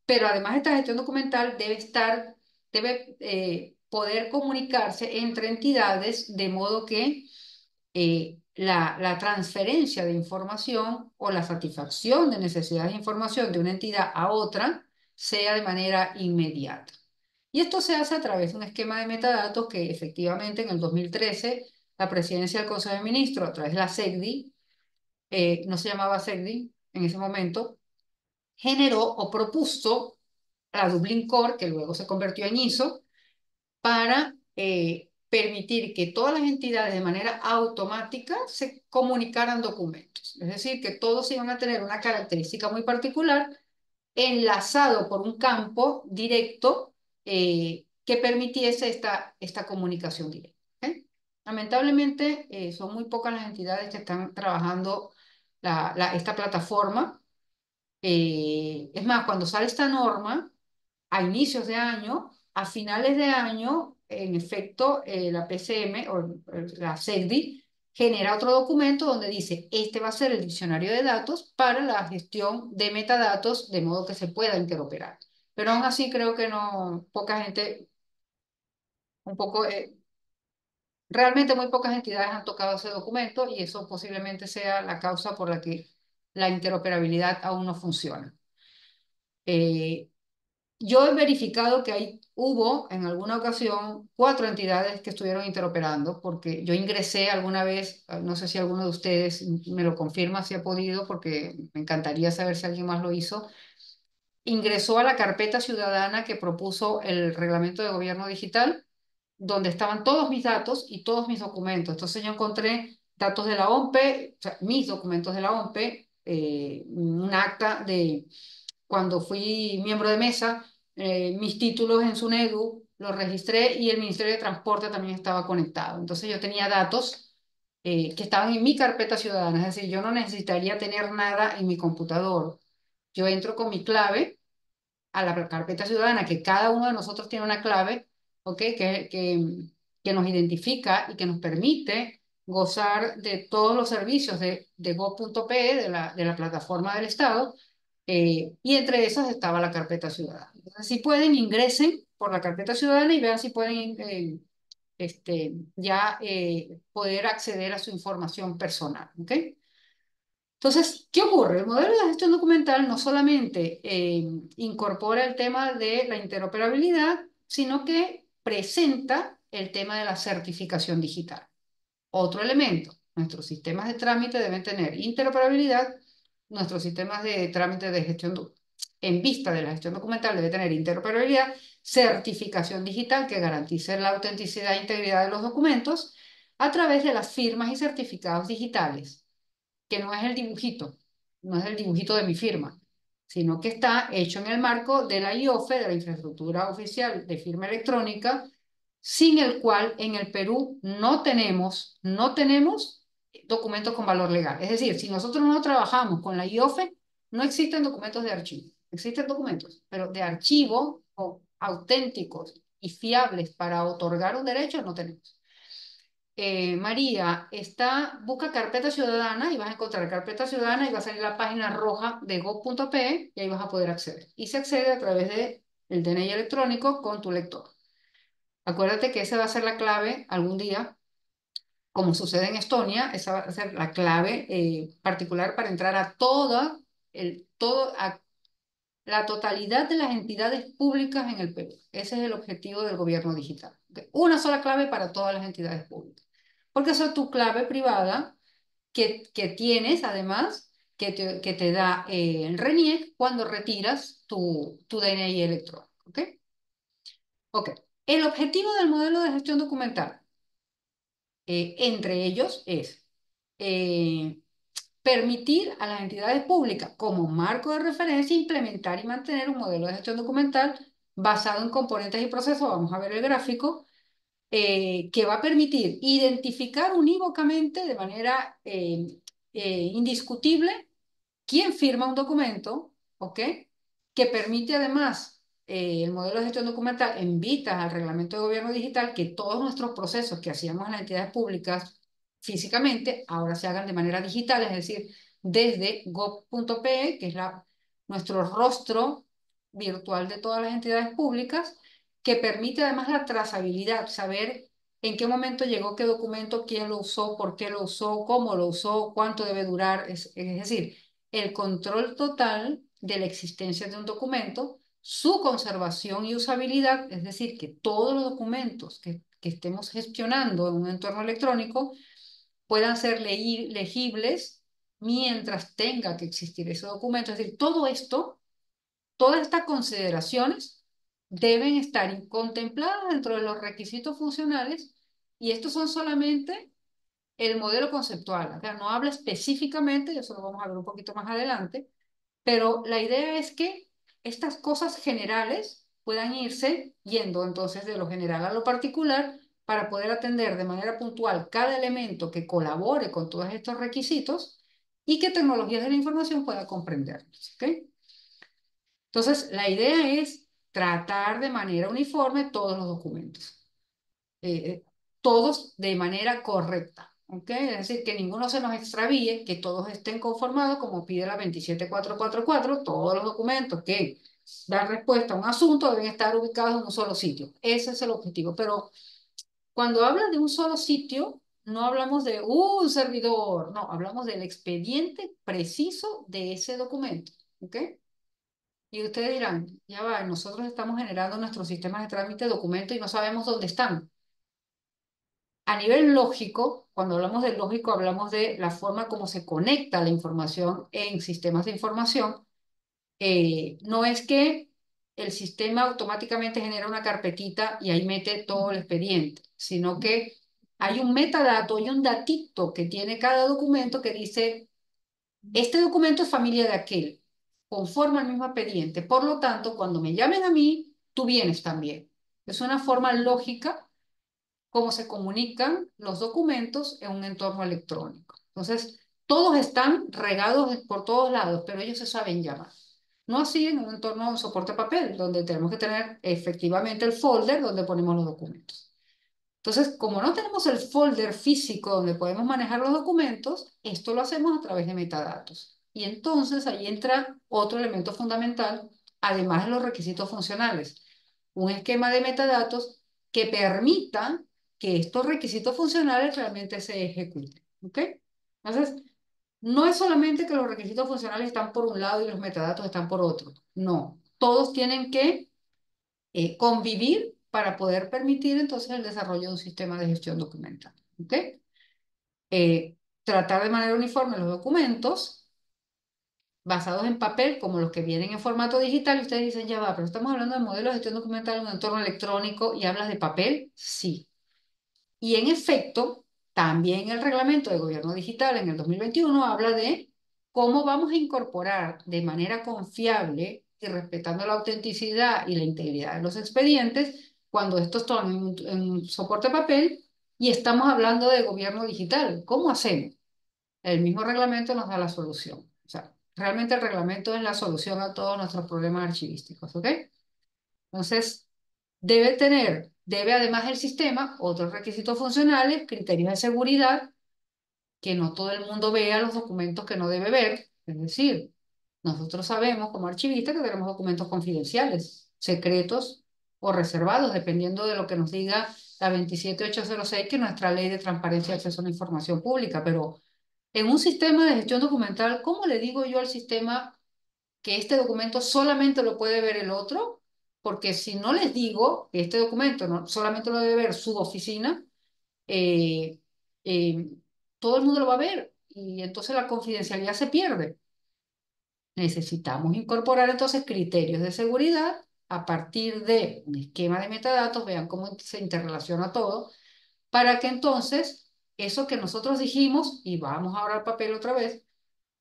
pero además esta gestión documental debe poder comunicarse entre entidades de modo que la transferencia de información o la satisfacción de necesidades de información de una entidad a otra sea de manera inmediata. Y esto se hace a través de un esquema de metadatos que efectivamente en el 2013 la presidencia del Consejo de Ministros, a través de la SECDI, no se llamaba SECDI en ese momento, generó o propuso la Dublin Core, que luego se convirtió en ISO, para permitir que todas las entidades de manera automática se comunicaran documentos. Es decir, que todos iban a tener una característica muy particular enlazado por un campo directo que permitiese esta comunicación directa. ¿Okay? Lamentablemente, son muy pocas las entidades que están trabajando esta plataforma. Es más, cuando sale esta norma, a inicios de año, a finales de año, en efecto, la PCM o la SECDI genera otro documento donde dice, este va a ser el diccionario de datos para la gestión de metadatos, de modo que se pueda interoperar. Pero aún así creo que no, poca gente, un poco, realmente muy pocas entidades han tocado ese documento y eso posiblemente sea la causa por la que la interoperabilidad aún no funciona. Eh, Yo he verificado que hubo en alguna ocasión 4 entidades que estuvieron interoperando, porque yo ingresé alguna vez, no sé si alguno de ustedes me lo confirma si ha podido, porque me encantaría saber si alguien más lo hizo, ingresó a la carpeta ciudadana que propuso el Reglamento de Gobierno Digital, donde estaban todos mis datos y todos mis documentos. Entonces yo encontré datos de la OMPE, o sea, mis documentos de la OMPE, un acta de cuando fui miembro de mesa, mis títulos en SUNEDU los registré y el Ministerio de Transporte también estaba conectado. Entonces yo tenía datos que estaban en mi carpeta ciudadana, es decir, yo no necesitaría tener nada en mi computador. Yo entro con mi clave a la carpeta ciudadana, que cada uno de nosotros tiene una clave, ¿ok? Que nos identifica y que nos permite gozar de todos los servicios de gov.pe, de la plataforma del Estado, y entre esas estaba la carpeta ciudadana. Entonces, si pueden, ingresen por la carpeta ciudadana y vean si pueden ya poder acceder a su información personal, ¿ok? Entonces, ¿qué ocurre? El modelo de gestión documental no solamente incorpora el tema de la interoperabilidad, sino que presenta el tema de la certificación digital. Otro elemento, nuestros sistemas de trámite deben tener interoperabilidad, nuestros sistemas de trámite de gestión en vista de la gestión documental debe tener interoperabilidad, certificación digital que garantice la autenticidad e integridad de los documentos a través de las firmas y certificados digitales que no es el dibujito, no es el dibujito de mi firma, sino que está hecho en el marco de la IOFE, de la Infraestructura Oficial de Firma Electrónica, sin el cual en el Perú no tenemos documentos con valor legal. Es decir, si nosotros no trabajamos con la IOFE, no existen documentos de archivo. Existen documentos, pero de archivo o auténticos y fiables para otorgar un derecho no tenemos. María, busca carpeta ciudadana y vas a encontrar carpeta ciudadana y va a salir la página roja de gov.pe y ahí vas a poder acceder. Y se accede a través del DNI electrónico con tu lector. Acuérdate que esa va a ser la clave algún día, como sucede en Estonia, esa va a ser la clave particular para entrar a a la totalidad de las entidades públicas en el Perú. Ese es el objetivo del gobierno digital. ¿Okay? Una sola clave para todas las entidades públicas. Porque esa es tu clave privada que tienes, además, que te da el RENIEC cuando retiras tu DNI electrónico. ¿Ok? Ok. El objetivo del modelo de gestión documental, entre ellos, es eh, permitir a las entidades públicas, como marco de referencia, implementar y mantener un modelo de gestión documental basado en componentes y procesos. Vamos a ver el gráfico que va a permitir identificar unívocamente de manera indiscutible quién firma un documento, ¿ok? Que permite además el modelo de gestión documental en vistas al reglamento de gobierno digital que todos nuestros procesos que hacíamos en las entidades públicas físicamente ahora se hagan de manera digital, es decir, desde gov.pe, que es nuestro rostro virtual de todas las entidades públicas, que permite además la trazabilidad, saber en qué momento llegó qué documento, quién lo usó, por qué lo usó, cómo lo usó, cuánto debe durar, es decir, el control total de la existencia de un documento su conservación y usabilidad, es decir, que todos los documentos que estemos gestionando en un entorno electrónico puedan ser legibles mientras tenga que existir ese documento. Es decir, todo esto, todas estas consideraciones deben estar contempladas dentro de los requisitos funcionales y estos son solamente el modelo conceptual. O sea, no habla específicamente, eso lo vamos a ver un poquito más adelante, pero la idea es que estas cosas generales puedan irse yendo entonces de lo general a lo particular para poder atender de manera puntual cada elemento que colabore con todos estos requisitos y que tecnologías de la información pueda comprenderlos. ¿Ok? Entonces, la idea es tratar de manera uniforme todos los documentos, eh, todos de manera correcta. ¿Ok? Es decir, que ninguno se nos extravíe, que todos estén conformados como pide la 27444, todos los documentos que dan respuesta a un asunto deben estar ubicados en un solo sitio. Ese es el objetivo. Pero cuando habla de un solo sitio, no hablamos de un servidor, no, hablamos del expediente preciso de ese documento. ¿Ok? Y ustedes dirán, ya va, nosotros estamos generando nuestros sistemas de trámite de documentos y no sabemos dónde están. A nivel lógico, cuando hablamos de lógico, hablamos de la forma como se conecta la información en sistemas de información. No es que el sistema automáticamente genera una carpetita y ahí mete todo el expediente, sino que hay un metadato y un datito que tiene cada documento que dice, este documento es familia de aquel, conforma el mismo expediente. Por lo tanto, cuando me llamen a mí, tú vienes también. Es una forma lógica cómo se comunican los documentos en un entorno electrónico. Entonces, todos están regados por todos lados, pero ellos se saben llamar. No así en un entorno de soporte papel, donde tenemos que tener efectivamente el folder donde ponemos los documentos. Entonces, como no tenemos el folder físico donde podemos manejar los documentos, esto lo hacemos a través de metadatos. Y entonces ahí entra otro elemento fundamental, además de los requisitos funcionales. Un esquema de metadatos que permita que estos requisitos funcionales realmente se ejecuten. ¿Ok? Entonces, no es solamente que los requisitos funcionales están por un lado y los metadatos están por otro. No, todos tienen que convivir para poder permitir entonces el desarrollo de un sistema de gestión documental. ¿Ok? Tratar de manera uniforme los documentos basados en papel, como los que vienen en formato digital, y ustedes dicen, ya va, pero estamos hablando de modelo de gestión documental en un entorno electrónico y hablas de papel, sí. Y en efecto, también el reglamento de gobierno digital en el 2021 habla de cómo vamos a incorporar de manera confiable y respetando la autenticidad y la integridad de los expedientes cuando estos están en soporte papel y estamos hablando de gobierno digital. ¿Cómo hacemos? El mismo reglamento nos da la solución. O sea, realmente el reglamento es la solución a todos nuestros problemas archivísticos, ¿ok? Entonces, debe además el sistema otros requisitos funcionales, criterios de seguridad, que no todo el mundo vea los documentos que no debe ver. Es decir, nosotros sabemos como archivistas que tenemos documentos confidenciales, secretos o reservados, dependiendo de lo que nos diga la 27806, que es nuestra ley de transparencia y acceso a la información pública. Pero en un sistema de gestión documental, ¿cómo le digo yo al sistema que este documento solamente lo puede ver el otro? Porque si no les digo que este documento solamente lo debe ver su oficina, eh, eh, todo el mundo lo va a ver y entonces la confidencialidad se pierde. Necesitamos incorporar entonces criterios de seguridad a partir de un esquema de metadatos, vean cómo se interrelaciona todo, para que entonces eso que nosotros dijimos, y vamos ahora al papel otra vez,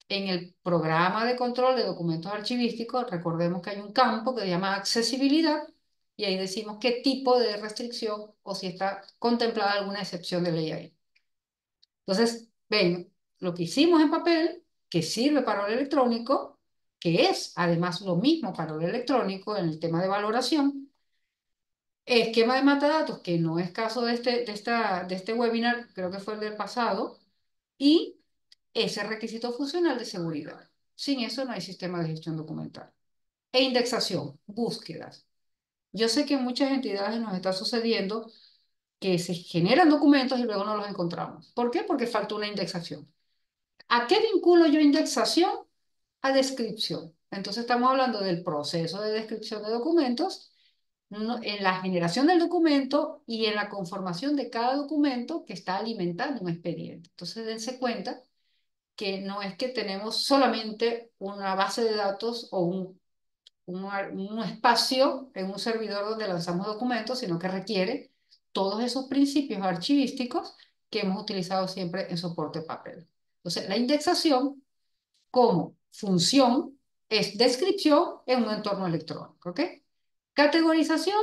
en el programa de control de documentos archivísticos, recordemos que hay un campo que se llama accesibilidad y ahí decimos qué tipo de restricción o si está contemplada alguna excepción de ley ahí. Entonces, ven, lo que hicimos en papel, que sirve para lo electrónico, que es además lo mismo para lo electrónico en el tema de valoración, esquema de metadatos, que no es caso de este webinar, creo que fue el del pasado, y ese requisito funcional de seguridad. Sin eso no hay sistema de gestión documental. E indexación, búsquedas. Yo sé que en muchas entidades nos está sucediendo que se generan documentos y luego no los encontramos. ¿Por qué? Porque falta una indexación. ¿A qué vinculo yo indexación? A descripción. Entonces estamos hablando del proceso de descripción de documentos, en la generación del documento y en la conformación de cada documento que está alimentando un expediente. Entonces dense cuenta que no es que tenemos solamente una base de datos o un espacio en un servidor donde lanzamos documentos, sino que requiere todos esos principios archivísticos que hemos utilizado siempre en soporte papel. Entonces, la indexación como función es descripción en un entorno electrónico, ¿ok? Categorización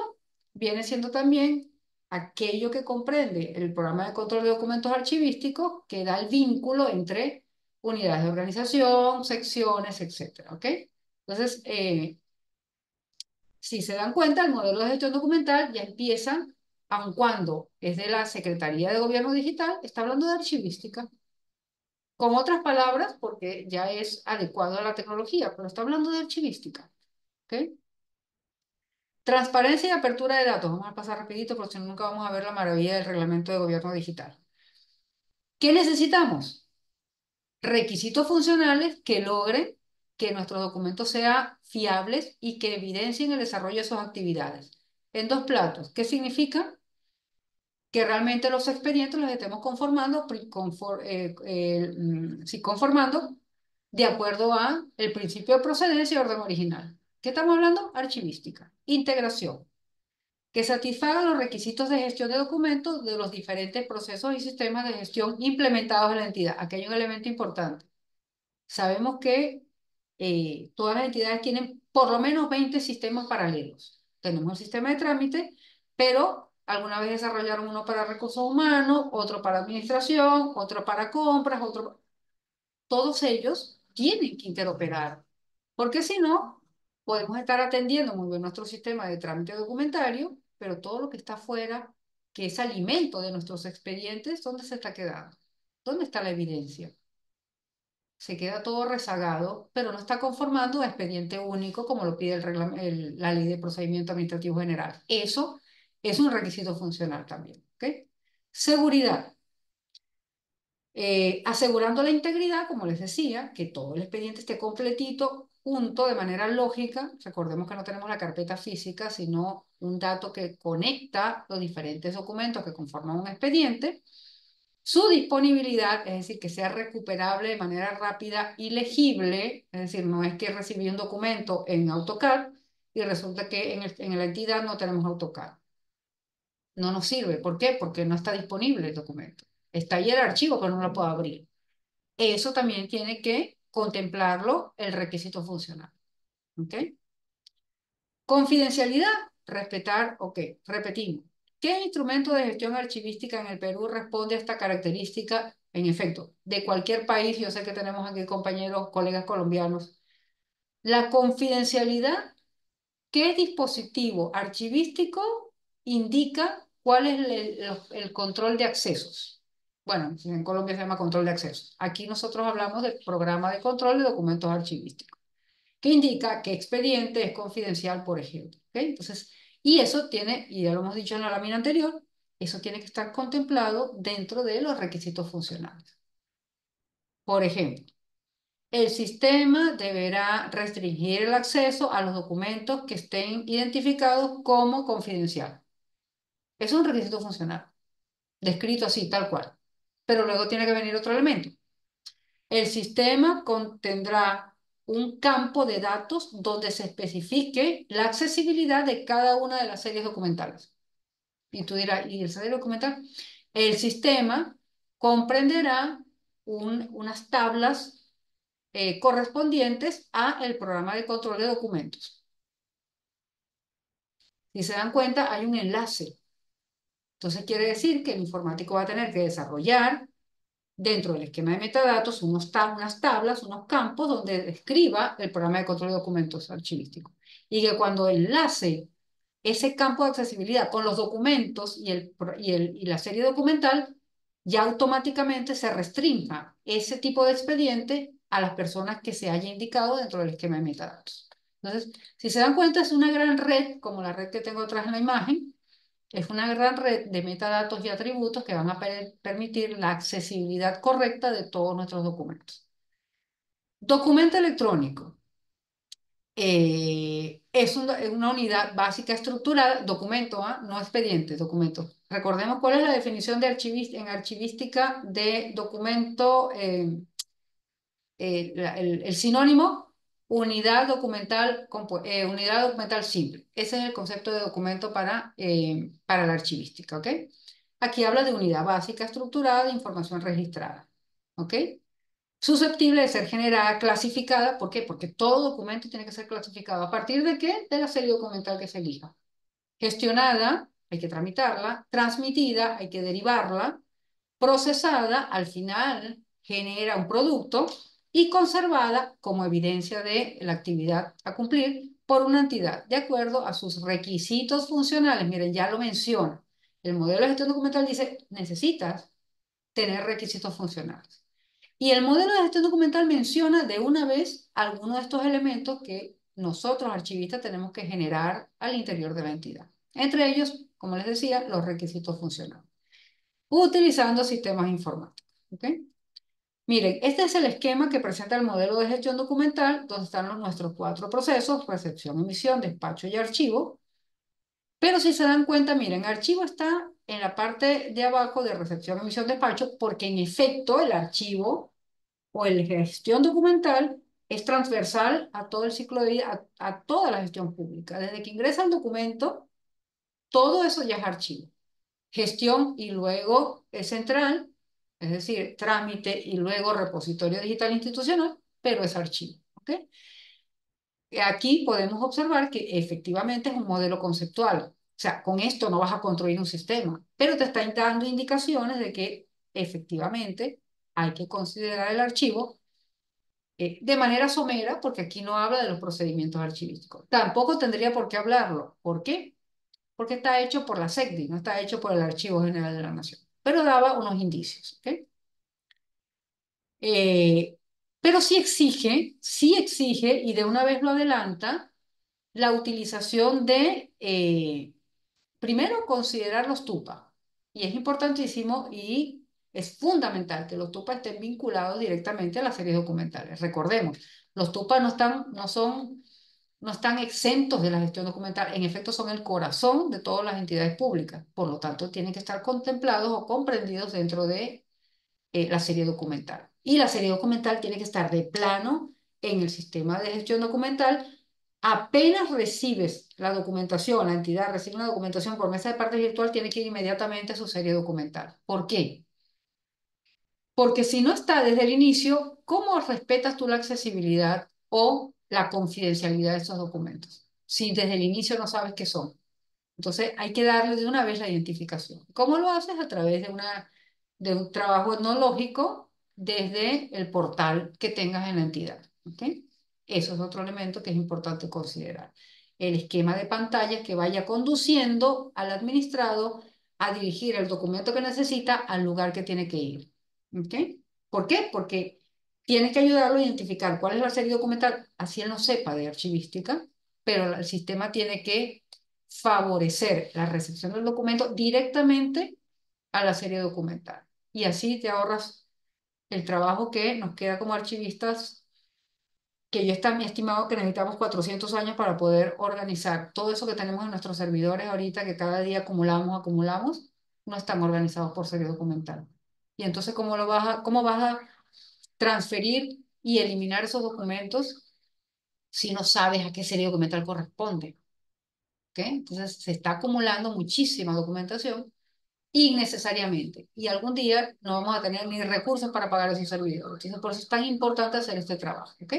viene siendo también aquello que comprende el programa de control de documentos archivísticos que da el vínculo entre unidades de organización, secciones, etcétera, ¿ok? Entonces, si se dan cuenta, el modelo de gestión documental ya empieza, aun cuando es de la Secretaría de Gobierno Digital, está hablando de archivística. Con otras palabras, porque ya es adecuado a la tecnología, pero está hablando de archivística. ¿Ok? Transparencia y apertura de datos. Vamos a pasar rapidito porque si no nunca vamos a ver la maravilla del reglamento de gobierno digital. ¿Qué necesitamos? Requisitos funcionales que logren que nuestros documentos sean fiables y que evidencien el desarrollo de sus actividades. En dos platos. ¿Qué significa? Que realmente los expedientes los estemos conformando, sí, conformando de acuerdo a el principio de procedencia y orden original. ¿Qué estamos hablando? Archivística. Integración. Que satisfaga los requisitos de gestión de documentos de los diferentes procesos y sistemas de gestión implementados en la entidad. Aquí hay un elemento importante. Sabemos que todas las entidades tienen por lo menos 20 sistemas paralelos. Tenemos el sistema de trámite, pero alguna vez desarrollaron uno para recursos humanos, otro para administración, otro para compras, otro... Todos ellos tienen que interoperar, porque si no, podemos estar atendiendo muy bien nuestro sistema de trámite documentario, pero todo lo que está afuera, que es alimento de nuestros expedientes, ¿dónde se está quedando? ¿Dónde está la evidencia? Se queda todo rezagado, pero no está conformando un expediente único como lo pide la Ley de Procedimiento Administrativo General. Eso es un requisito funcional también. ¿Ok? Seguridad. Asegurando la integridad, como les decía, que todo el expediente esté completito, junto de manera lógica. Recordemos que no tenemos la carpeta física, sino un dato que conecta los diferentes documentos que conforman un expediente. Su disponibilidad, es decir, que sea recuperable de manera rápida y legible, es decir, no es que recibí un documento en AutoCAD y resulta que en la entidad no tenemos AutoCAD. No nos sirve. ¿Por qué? Porque no está disponible el documento. Está ahí el archivo, pero no lo puedo abrir. Eso también tiene que contemplarlo el requisito funcional. ¿Ok? Confidencialidad, respetar, ok, repetimos. ¿Qué instrumento de gestión archivística en el Perú responde a esta característica? En efecto, de cualquier país, yo sé que tenemos aquí compañeros, colegas colombianos. La confidencialidad, ¿qué dispositivo archivístico indica cuál es el control de accesos? Bueno, en Colombia se llama control de accesos. Aquí nosotros hablamos del programa de control de documentos archivísticos que indica que expediente es confidencial, por ejemplo. ¿Ok? Entonces, y eso tiene, y ya lo hemos dicho en la lámina anterior, eso tiene que estar contemplado dentro de los requisitos funcionales. Por ejemplo, el sistema deberá restringir el acceso a los documentos que estén identificados como confidencial. Es un requisito funcional, descrito así, tal cual. Pero luego tiene que venir otro elemento. El sistema contendrá un campo de datos donde se especifique la accesibilidad de cada una de las series documentales. Y tú dirás, ¿y el serie documental? El sistema comprenderá unas tablas correspondientes a el programa de control de documentos. Si se dan cuenta, hay un enlace. Entonces quiere decir que el informático va a tener que desarrollar dentro del esquema de metadatos unas tablas, unos campos donde describa el programa de control de documentos archivísticos. Y que cuando enlace ese campo de accesibilidad con los documentos y la serie documental, ya automáticamente se restrinja ese tipo de expediente a las personas que se haya indicado dentro del esquema de metadatos. Entonces, si se dan cuenta, es una gran red, como la red que tengo atrás en la imagen, es una gran red de metadatos y atributos que van a permitir la accesibilidad correcta de todos nuestros documentos. Documento electrónico. Es una unidad básica estructurada, documento, ¿ah? No expediente, documento. Recordemos cuál es la definición de en archivística de documento, el sinónimo, unidad documental simple. Ese es el concepto de documento para la archivística, ¿ok? Aquí habla de unidad básica estructurada de información registrada, ¿ok? Susceptible de ser generada, clasificada. ¿Por qué? Porque todo documento tiene que ser clasificado. ¿A partir de qué? De la serie documental que se elija. Gestionada, hay que tramitarla. Transmitida, hay que derivarla. Procesada, al final genera un producto. Y conservada como evidencia de la actividad a cumplir por una entidad, de acuerdo a sus requisitos funcionales. Miren, ya lo menciona. El modelo de gestión documental dice, necesitas tener requisitos funcionales. Y el modelo de gestión documental menciona de una vez algunos de estos elementos que nosotros, archivistas, tenemos que generar al interior de la entidad. Entre ellos, como les decía, los requisitos funcionales. Utilizando sistemas informáticos. ¿Ok? Miren, este es el esquema que presenta el modelo de gestión documental, donde están nuestros 4 procesos: recepción, emisión, despacho y archivo. Pero si se dan cuenta, miren, archivo está en la parte de abajo de recepción, emisión, despacho, porque en efecto el archivo o la gestión documental es transversal a todo el ciclo de vida, a toda la gestión pública. Desde que ingresa el documento, todo eso ya es archivo. Gestión y luego es central, es decir, trámite y luego repositorio digital institucional, pero es archivo. ¿Ok? Aquí podemos observar que efectivamente es un modelo conceptual. O sea, con esto no vas a construir un sistema, pero te está dando indicaciones de que efectivamente hay que considerar el archivo de manera somera, porque aquí no habla de los procedimientos archivísticos. Tampoco tendría por qué hablarlo. ¿Por qué? Porque está hecho por la SECDI, no está hecho por el Archivo General de la Nación. Pero daba unos indicios. ¿Ok? Eh, pero sí exige, y de una vez lo adelanta, la utilización de, primero, considerar los TUPA. Y es importantísimo y es fundamental que los TUPA estén vinculados directamente a las series documentales. Recordemos, los TUPA no están exentos de la gestión documental. En efecto, son el corazón de todas las entidades públicas. Por lo tanto, tienen que estar contemplados o comprendidos dentro de la serie documental. Y la serie documental tiene que estar de plano en el sistema de gestión documental. Apenas recibes la documentación, la entidad recibe una documentación por mesa de parte virtual, tiene que ir inmediatamente a su serie documental. ¿Por qué? Porque si no está desde el inicio, ¿cómo respetas tú la accesibilidad o la confidencialidad de esos documentos? Si desde el inicio no sabes qué son. Entonces hay que darle de una vez la identificación. ¿Cómo lo haces? A través de un trabajo etnológico desde el portal que tengas en la entidad. ¿Ok? Eso es otro elemento que es importante considerar. El esquema de pantallas que vaya conduciendo al administrado a dirigir el documento que necesita al lugar que tiene que ir. ¿Ok? ¿Por qué? Porque tienes que ayudarlo a identificar cuál es la serie documental, así él no sepa de archivística, pero el sistema tiene que favorecer la recepción del documento directamente a la serie documental. Y así te ahorras el trabajo que nos queda como archivistas, que yo está mi estimado que necesitamos 400 años para poder organizar todo eso que tenemos en nuestros servidores ahorita, que cada día acumulamos, no están organizados por serie documental. Y entonces, cómo vas a transferir y eliminar esos documentos si no sabes a qué serie documental corresponde? ¿Ok? Entonces se está acumulando muchísima documentación innecesariamente y algún día no vamos a tener ni recursos para pagar esos servidores. Entonces por eso es tan importante hacer este trabajo. ¿Ok?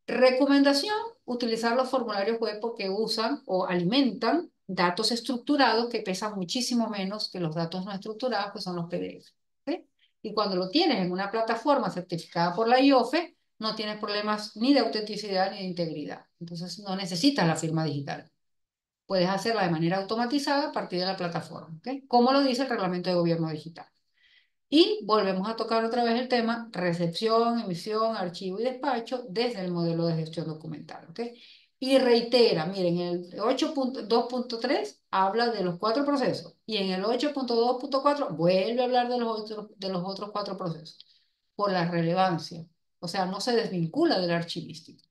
Recomendación, utilizar los formularios web porque usan o alimentan datos estructurados que pesan muchísimo menos que los datos no estructurados, que son los PDF. ¿Ok? Y cuando lo tienes en una plataforma certificada por la IOFE, no tienes problemas ni de autenticidad ni de integridad. Entonces no necesitas la firma digital. Puedes hacerla de manera automatizada a partir de la plataforma. ¿Ok? Como lo dice el Reglamento de Gobierno Digital. Y volvemos a tocar otra vez el tema: recepción, emisión, archivo y despacho desde el modelo de gestión documental. ¿Ok? Y reitera, miren, el 8.2.3 habla de los 4 procesos y en el 8.2.4 vuelve a hablar de los otros 4 procesos por la relevancia. O sea, no se desvincula de la archivística.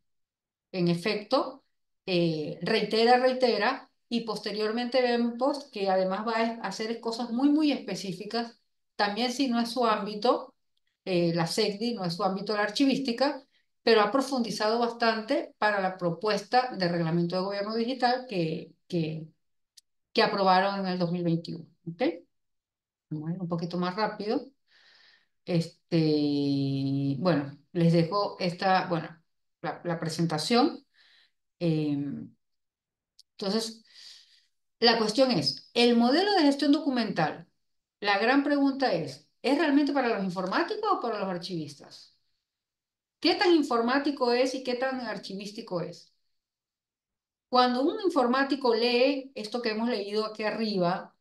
En efecto, reitera, y posteriormente vemos que además va a hacer cosas muy, muy específicas, también si no es su ámbito, la SECDI no es su ámbito la archivística, pero ha profundizado bastante para la propuesta de reglamento de gobierno digital que aprobaron en el 2021. ¿Ok? Vamos a ir un poquito más rápido. Bueno, les dejo esta, bueno, la presentación. Entonces, la cuestión es, el modelo de gestión documental, la gran pregunta ¿es realmente para los informáticos o para los archivistas? ¿Qué tan informático es y qué tan archivístico es? Cuando un informático lee esto que hemos leído aquí arriba,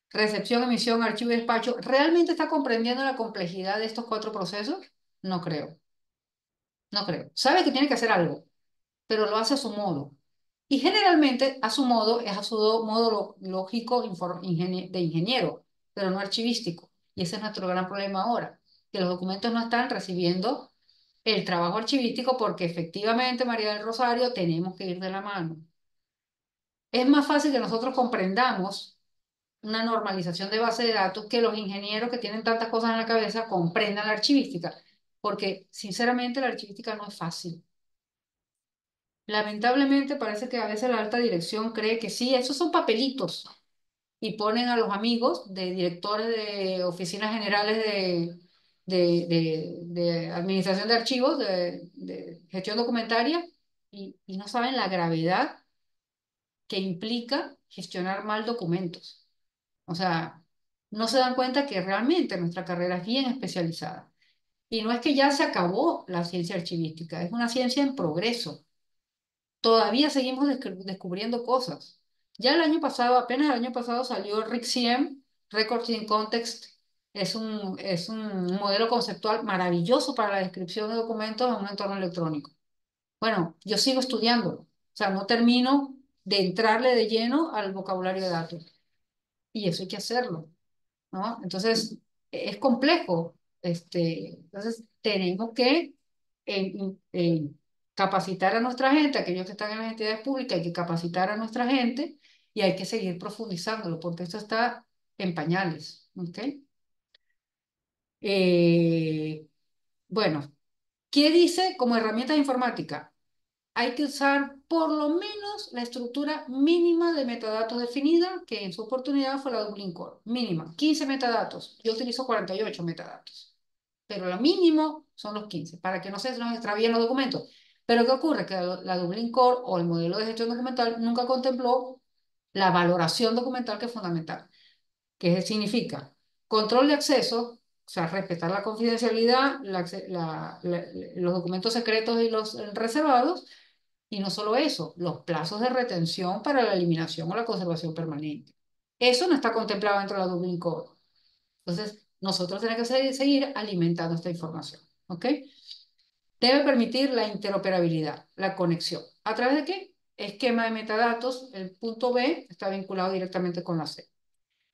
recepción, emisión, archivo y despacho, ¿realmente está comprendiendo la complejidad de estos cuatro procesos? No creo, no creo. Sabe que tiene que hacer algo, pero lo hace a su modo. Y generalmente a su modo es a su modo lógico de ingeniero, pero no archivístico. Y ese es nuestro gran problema ahora, que los documentos no están recibiendo el trabajo archivístico porque efectivamente, María del Rosario, tenemos que ir de la mano. Es más fácil que nosotros comprendamos una normalización de base de datos que los ingenieros que tienen tantas cosas en la cabeza comprendan la archivística, porque sinceramente la archivística no es fácil. Lamentablemente parece que a veces la alta dirección cree que sí, esos son papelitos y ponen a los amigos de directores de oficinas generales de administración de archivos, de gestión documentaria y no saben la gravedad que implica gestionar mal documentos. O sea, no se dan cuenta que realmente nuestra carrera es bien especializada. Y no es que ya se acabó la ciencia archivística, es una ciencia en progreso. Todavía seguimos descubriendo cosas. Ya el año pasado, apenas el año pasado salió RICSIEM, Records in Context. Es un modelo conceptual maravilloso para la descripción de documentos en un entorno electrónico. Bueno, yo sigo estudiándolo. O sea, no termino de entrarle de lleno al vocabulario de datos. Y eso hay que hacerlo, ¿no? Entonces, es complejo. Entonces, tenemos que capacitar a nuestra gente, aquellos que están en las entidades públicas, hay que capacitar a nuestra gente y hay que seguir profundizándolo, porque esto está en pañales, ¿ok? Eh, bueno, ¿qué dice como herramienta de informática? Hay que usar por lo menos la estructura mínima de metadatos definida, que en su oportunidad fue la Dublin Core. Mínima, 15 metadatos. Yo utilizo 48 metadatos, pero lo mínimo son los 15, para que no se nos extravíen los documentos. Pero ¿qué ocurre? Que la Dublin Core o el modelo de gestión documental nunca contempló la valoración documental, que es fundamental. ¿Qué significa? Control de acceso, o sea, respetar la confidencialidad, los documentos secretos y los reservados, y no solo eso, los plazos de retención para la eliminación o la conservación permanente. Eso no está contemplado dentro de la Dublin Code. Entonces, nosotros tenemos que seguir alimentando esta información. ¿Ok? Debe permitir la interoperabilidad, la conexión. ¿A través de qué? Esquema de metadatos, el punto B está vinculado directamente con la C.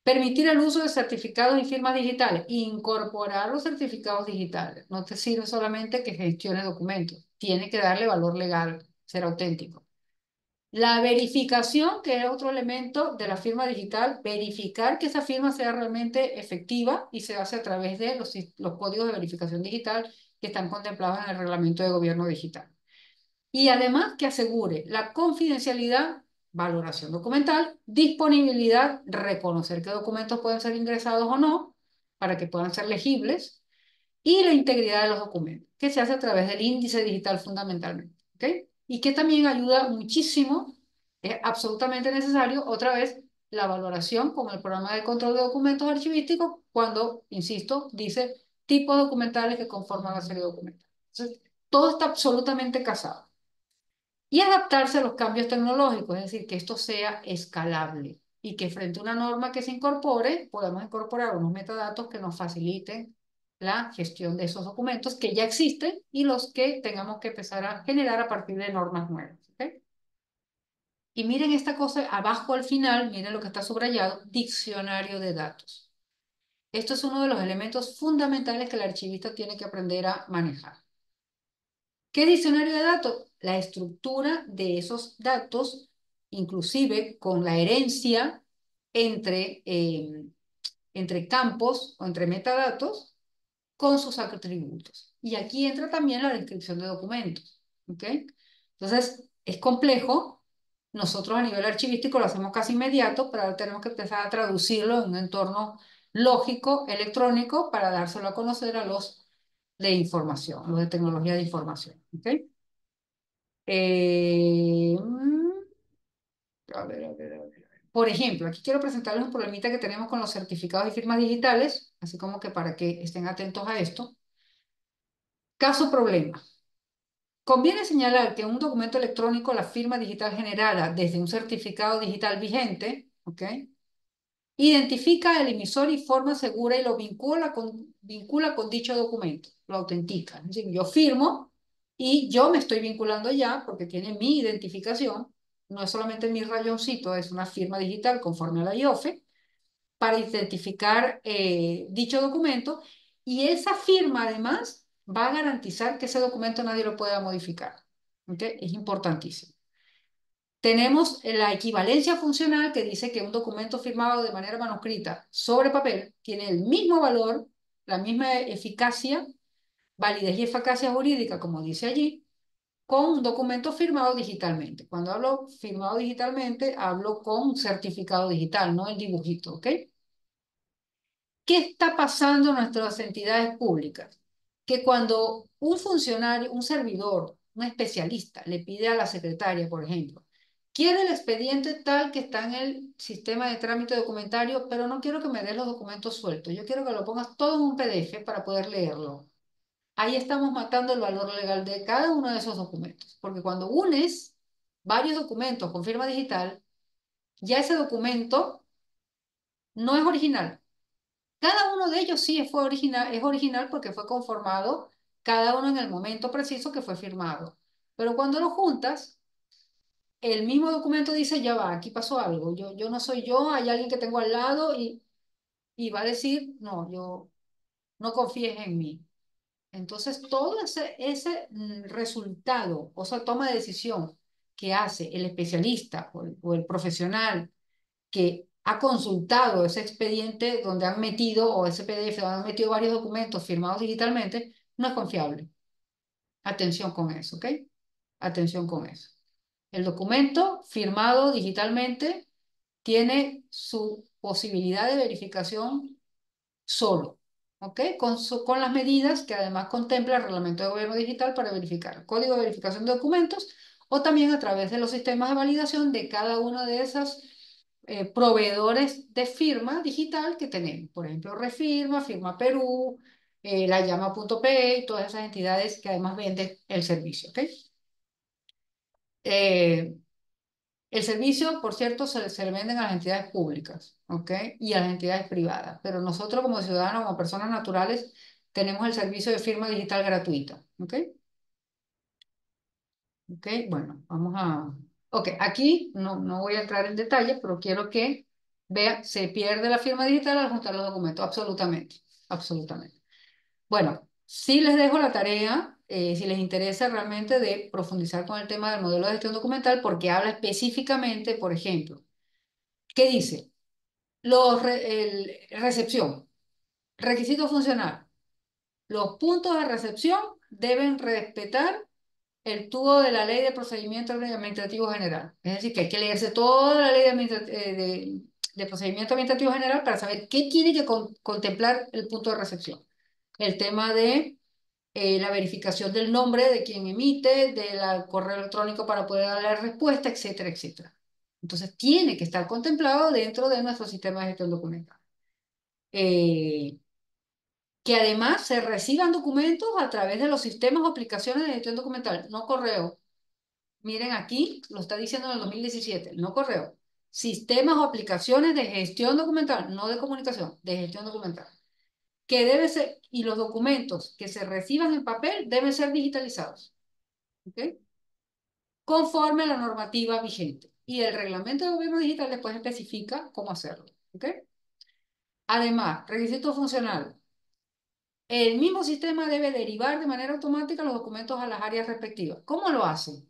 Permitir el uso de certificados y firmas digitales. Incorporar los certificados digitales. No te sirve solamente que gestione documentos. Tiene que darle valor legal, ser auténtico. La verificación, que es otro elemento de la firma digital, verificar que esa firma sea realmente efectiva y se hace a través de los códigos de verificación digital que están contemplados en el reglamento de gobierno digital. Y además que asegure la confidencialidad, valoración documental, disponibilidad, reconocer qué documentos pueden ser ingresados o no, para que puedan ser legibles, y la integridad de los documentos, que se hace a través del índice digital fundamentalmente. ¿Ok? Y que también ayuda muchísimo, es absolutamente necesario, otra vez, la valoración con el programa de control de documentos archivísticos cuando, insisto, dice tipos documentales que conforman la serie documental. Entonces, todo está absolutamente casado. Y adaptarse a los cambios tecnológicos, es decir, que esto sea escalable y que frente a una norma que se incorpore, podamos incorporar unos metadatos que nos faciliten la gestión de esos documentos que ya existen y los que tengamos que empezar a generar a partir de normas nuevas. ¿Ok? Y miren esta cosa abajo al final, miren lo que está subrayado, diccionario de datos. Esto es uno de los elementos fundamentales que el archivista tiene que aprender a manejar. ¿Qué diccionario de datos? La estructura de esos datos, inclusive con la herencia entre, entre campos o entre metadatos, con sus atributos. Y aquí entra también la descripción de documentos. ¿Ok? Entonces, es complejo. Nosotros a nivel archivístico lo hacemos casi inmediato, pero ahora tenemos que empezar a traducirlo en un entorno lógico, electrónico, para dárselo a conocer a los de información, los de tecnología de información. ¿Ok? Eh, mm, a ver, a ver, a ver. Por ejemplo, aquí quiero presentarles un problemita que tenemos con los certificados y firmas digitales, así como que para que estén atentos a esto. Caso problema. Conviene señalar que en un documento electrónico la firma digital generada desde un certificado digital vigente, ¿ok? Identifica el emisor y forma segura y lo vincula con dicho documento, lo autentica. Es decir, yo firmo y yo me estoy vinculando ya porque tiene mi identificación, no es solamente mi rayoncito, es una firma digital conforme a la IOFE para identificar dicho documento y esa firma además va a garantizar que ese documento nadie lo pueda modificar. ¿Ok? Es importantísimo. Tenemos la equivalencia funcional que dice que un documento firmado de manera manuscrita sobre papel tiene el mismo valor, la misma eficacia, validez y eficacia jurídica, como dice allí, con un documento firmado digitalmente. Cuando hablo firmado digitalmente, hablo con certificado digital, no el dibujito, ¿ok? ¿Qué está pasando en nuestras entidades públicas? Que cuando un funcionario, un servidor, un especialista le pide a la secretaria, por ejemplo, quiere el expediente tal que está en el sistema de trámite documentario, pero no quiero que me des los documentos sueltos, yo quiero que lo pongas todo en un PDF para poder leerlo. Ahí estamos matando el valor legal de cada uno de esos documentos, porque cuando unes varios documentos con firma digital, ya ese documento no es original. Cada uno de ellos sí fue original, es original porque fue conformado cada uno en el momento preciso que fue firmado. Pero cuando lo juntas, el mismo documento dice, ya va, aquí pasó algo, yo no soy yo, hay alguien que tengo al lado y va a decir, no, yo no confíes en mí. Entonces, todo ese resultado, o sea, toma de decisión que hace el especialista o el profesional que ha consultado ese expediente donde han metido, o ese PDF donde han metido varios documentos firmados digitalmente, no es confiable. Atención con eso, ¿ok? Atención con eso. El documento firmado digitalmente tiene su posibilidad de verificación solo, ¿ok? Con las medidas que además contempla el Reglamento de Gobierno Digital para verificar el código de verificación de documentos o también a través de los sistemas de validación de cada una de esas proveedores de firma digital que tenemos. Por ejemplo, Refirma, Firma Perú, la Llama.p, todas esas entidades que además venden el servicio, ¿ok? Eh, el servicio, por cierto, se le venden a las entidades públicas, ¿ok? Y a las entidades privadas. Pero nosotros como ciudadanos, como personas naturales, tenemos el servicio de firma digital gratuita, ¿ok? ¿Ok? Bueno, vamos a... Ok, aquí no voy a entrar en detalle, pero quiero que vean, se pierde la firma digital al juntar los documentos, absolutamente, absolutamente. Bueno, sí les dejo la tarea, si les interesa realmente, de profundizar con el tema del modelo de gestión documental, porque habla específicamente, por ejemplo, ¿qué dice? Recepción, requisito funcional. Los puntos de recepción deben respetar el tubo de la Ley de Procedimiento Administrativo General. Es decir, que hay que leerse toda la Ley de Procedimiento Administrativo General para saber qué tiene que contemplar el punto de recepción. El tema de la verificación del nombre de quien emite, del correo electrónico para poder darle la respuesta, etcétera, etcétera. Entonces, tiene que estar contemplado dentro de nuestro sistema de gestión documental. Eh, que además se reciban documentos a través de los sistemas o aplicaciones de gestión documental, no correo. Miren aquí, lo está diciendo en el 2017, no correo. Sistemas o aplicaciones de gestión documental, no de comunicación, de gestión documental. Que debe ser, y los documentos que se reciban en papel deben ser digitalizados, ¿ok? Conforme a la normativa vigente. Y el reglamento de gobierno digital después especifica cómo hacerlo, ¿ok? Además, requisito funcional. El mismo sistema debe derivar de manera automática los documentos a las áreas respectivas. ¿Cómo lo hace?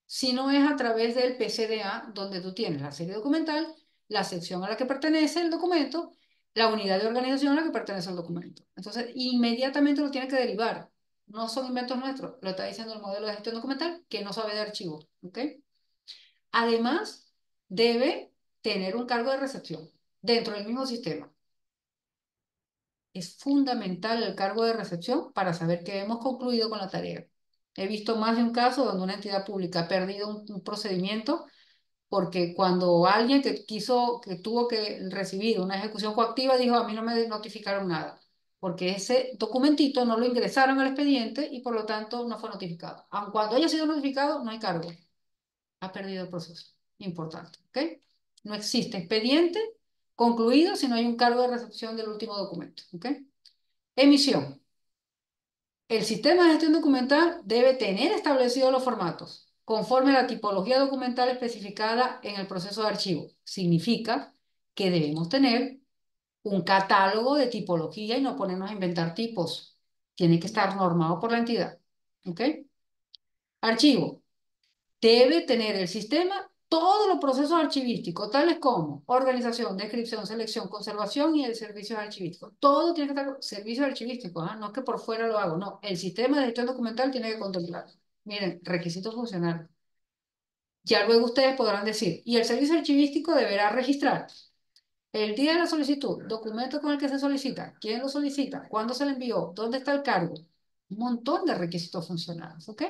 Si no es a través del PCDA, donde tú tienes la serie documental, la sección a la que pertenece el documento, la unidad de organización a la que pertenece el documento. Entonces, inmediatamente lo tiene que derivar. No son inventos nuestros, lo está diciendo el modelo de gestión documental que no sabe de archivo. ¿Ok? Además, debe tener un cargo de recepción dentro del mismo sistema. Es fundamental el cargo de recepción para saber que hemos concluido con la tarea. He visto más de un caso donde una entidad pública ha perdido un procedimiento porque cuando alguien que tuvo que recibir una ejecución coactiva dijo, a mí no me notificaron nada, porque ese documentito no lo ingresaron al expediente y por lo tanto no fue notificado. Aun cuando haya sido notificado, no hay cargo. Ha perdido el proceso. Importante, ¿ok? No existe expediente concluido si no hay un cargo de recepción del último documento, ¿ok? Emisión. El sistema de gestión documental debe tener establecidos los formatos conforme a la tipología documental especificada en el proceso de archivo. Significa que debemos tener un catálogo de tipología y no ponernos a inventar tipos. Tiene que estar normado por la entidad. ¿Ok? Archivo. Debe tener el sistema todos los procesos archivísticos, tales como organización, descripción, selección, conservación y el servicio archivístico. Todo tiene que estar servicios archivísticos, ¿ah? No es que por fuera lo hago, no. El sistema de gestión documental tiene que contemplar. Miren, requisitos funcionales. Ya luego ustedes podrán decir, y el servicio archivístico deberá registrar el día de la solicitud, documento con el que se solicita, quién lo solicita, cuándo se le envió, dónde está el cargo. Un montón de requisitos funcionales, ¿ok?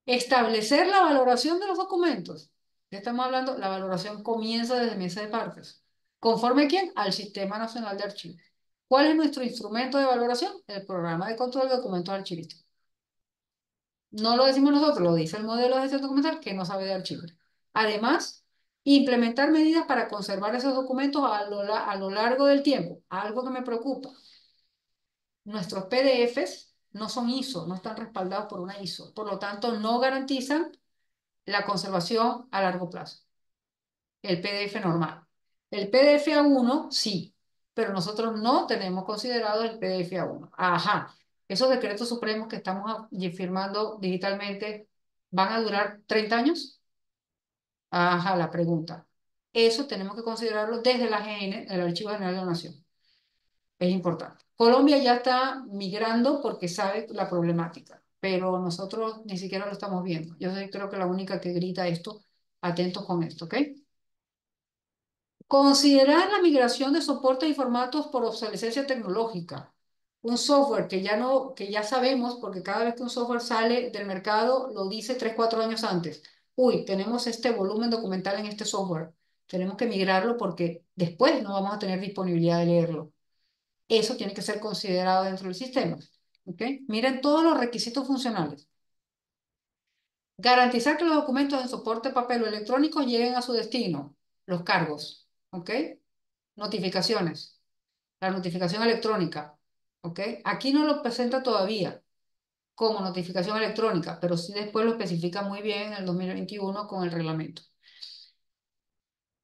Establecer la valoración de los documentos. Ya estamos hablando, la valoración comienza desde mesa de partes. ¿Conforme a quién? Al Sistema Nacional de Archivos. ¿Cuál es nuestro instrumento de valoración? El programa de control de documentos archivísticos. No lo decimos nosotros, lo dice el modelo de gestión documental que no sabe de archivos. Además, implementar medidas para conservar esos documentos a lo largo del tiempo. Algo que me preocupa. Nuestros PDFs no son ISO, no están respaldados por una ISO. Por lo tanto, no garantizan la conservación a largo plazo. El PDF normal. El PDF A1 sí, pero nosotros no tenemos considerado el PDF A1. Ajá, esos decretos supremos que estamos firmando digitalmente van a durar 30 años. Ajá, la pregunta. Eso tenemos que considerarlo desde la GN, el Archivo General de la Nación. Es importante. Colombia ya está migrando porque sabe la problemática, pero nosotros ni siquiera lo estamos viendo. Yo soy creo que la única que grita esto, atentos con esto, ¿ok? Considerar la migración de soportes y formatos por obsolescencia tecnológica. Un software que ya no, que ya sabemos, porque cada vez que un software sale del mercado, lo dice 3, 4 años antes. Uy, tenemos este volumen documental en este software. Tenemos que migrarlo porque después no vamos a tener disponibilidad de leerlo. Eso tiene que ser considerado dentro del sistema. ¿Ok? Miren todos los requisitos funcionales. Garantizar que los documentos en soporte papel o electrónico lleguen a su destino. Los cargos. ¿Ok? Notificaciones. La notificación electrónica. ¿Ok? Aquí no lo presenta todavía como notificación electrónica, pero sí después lo especifica muy bien en el 2021 con el reglamento.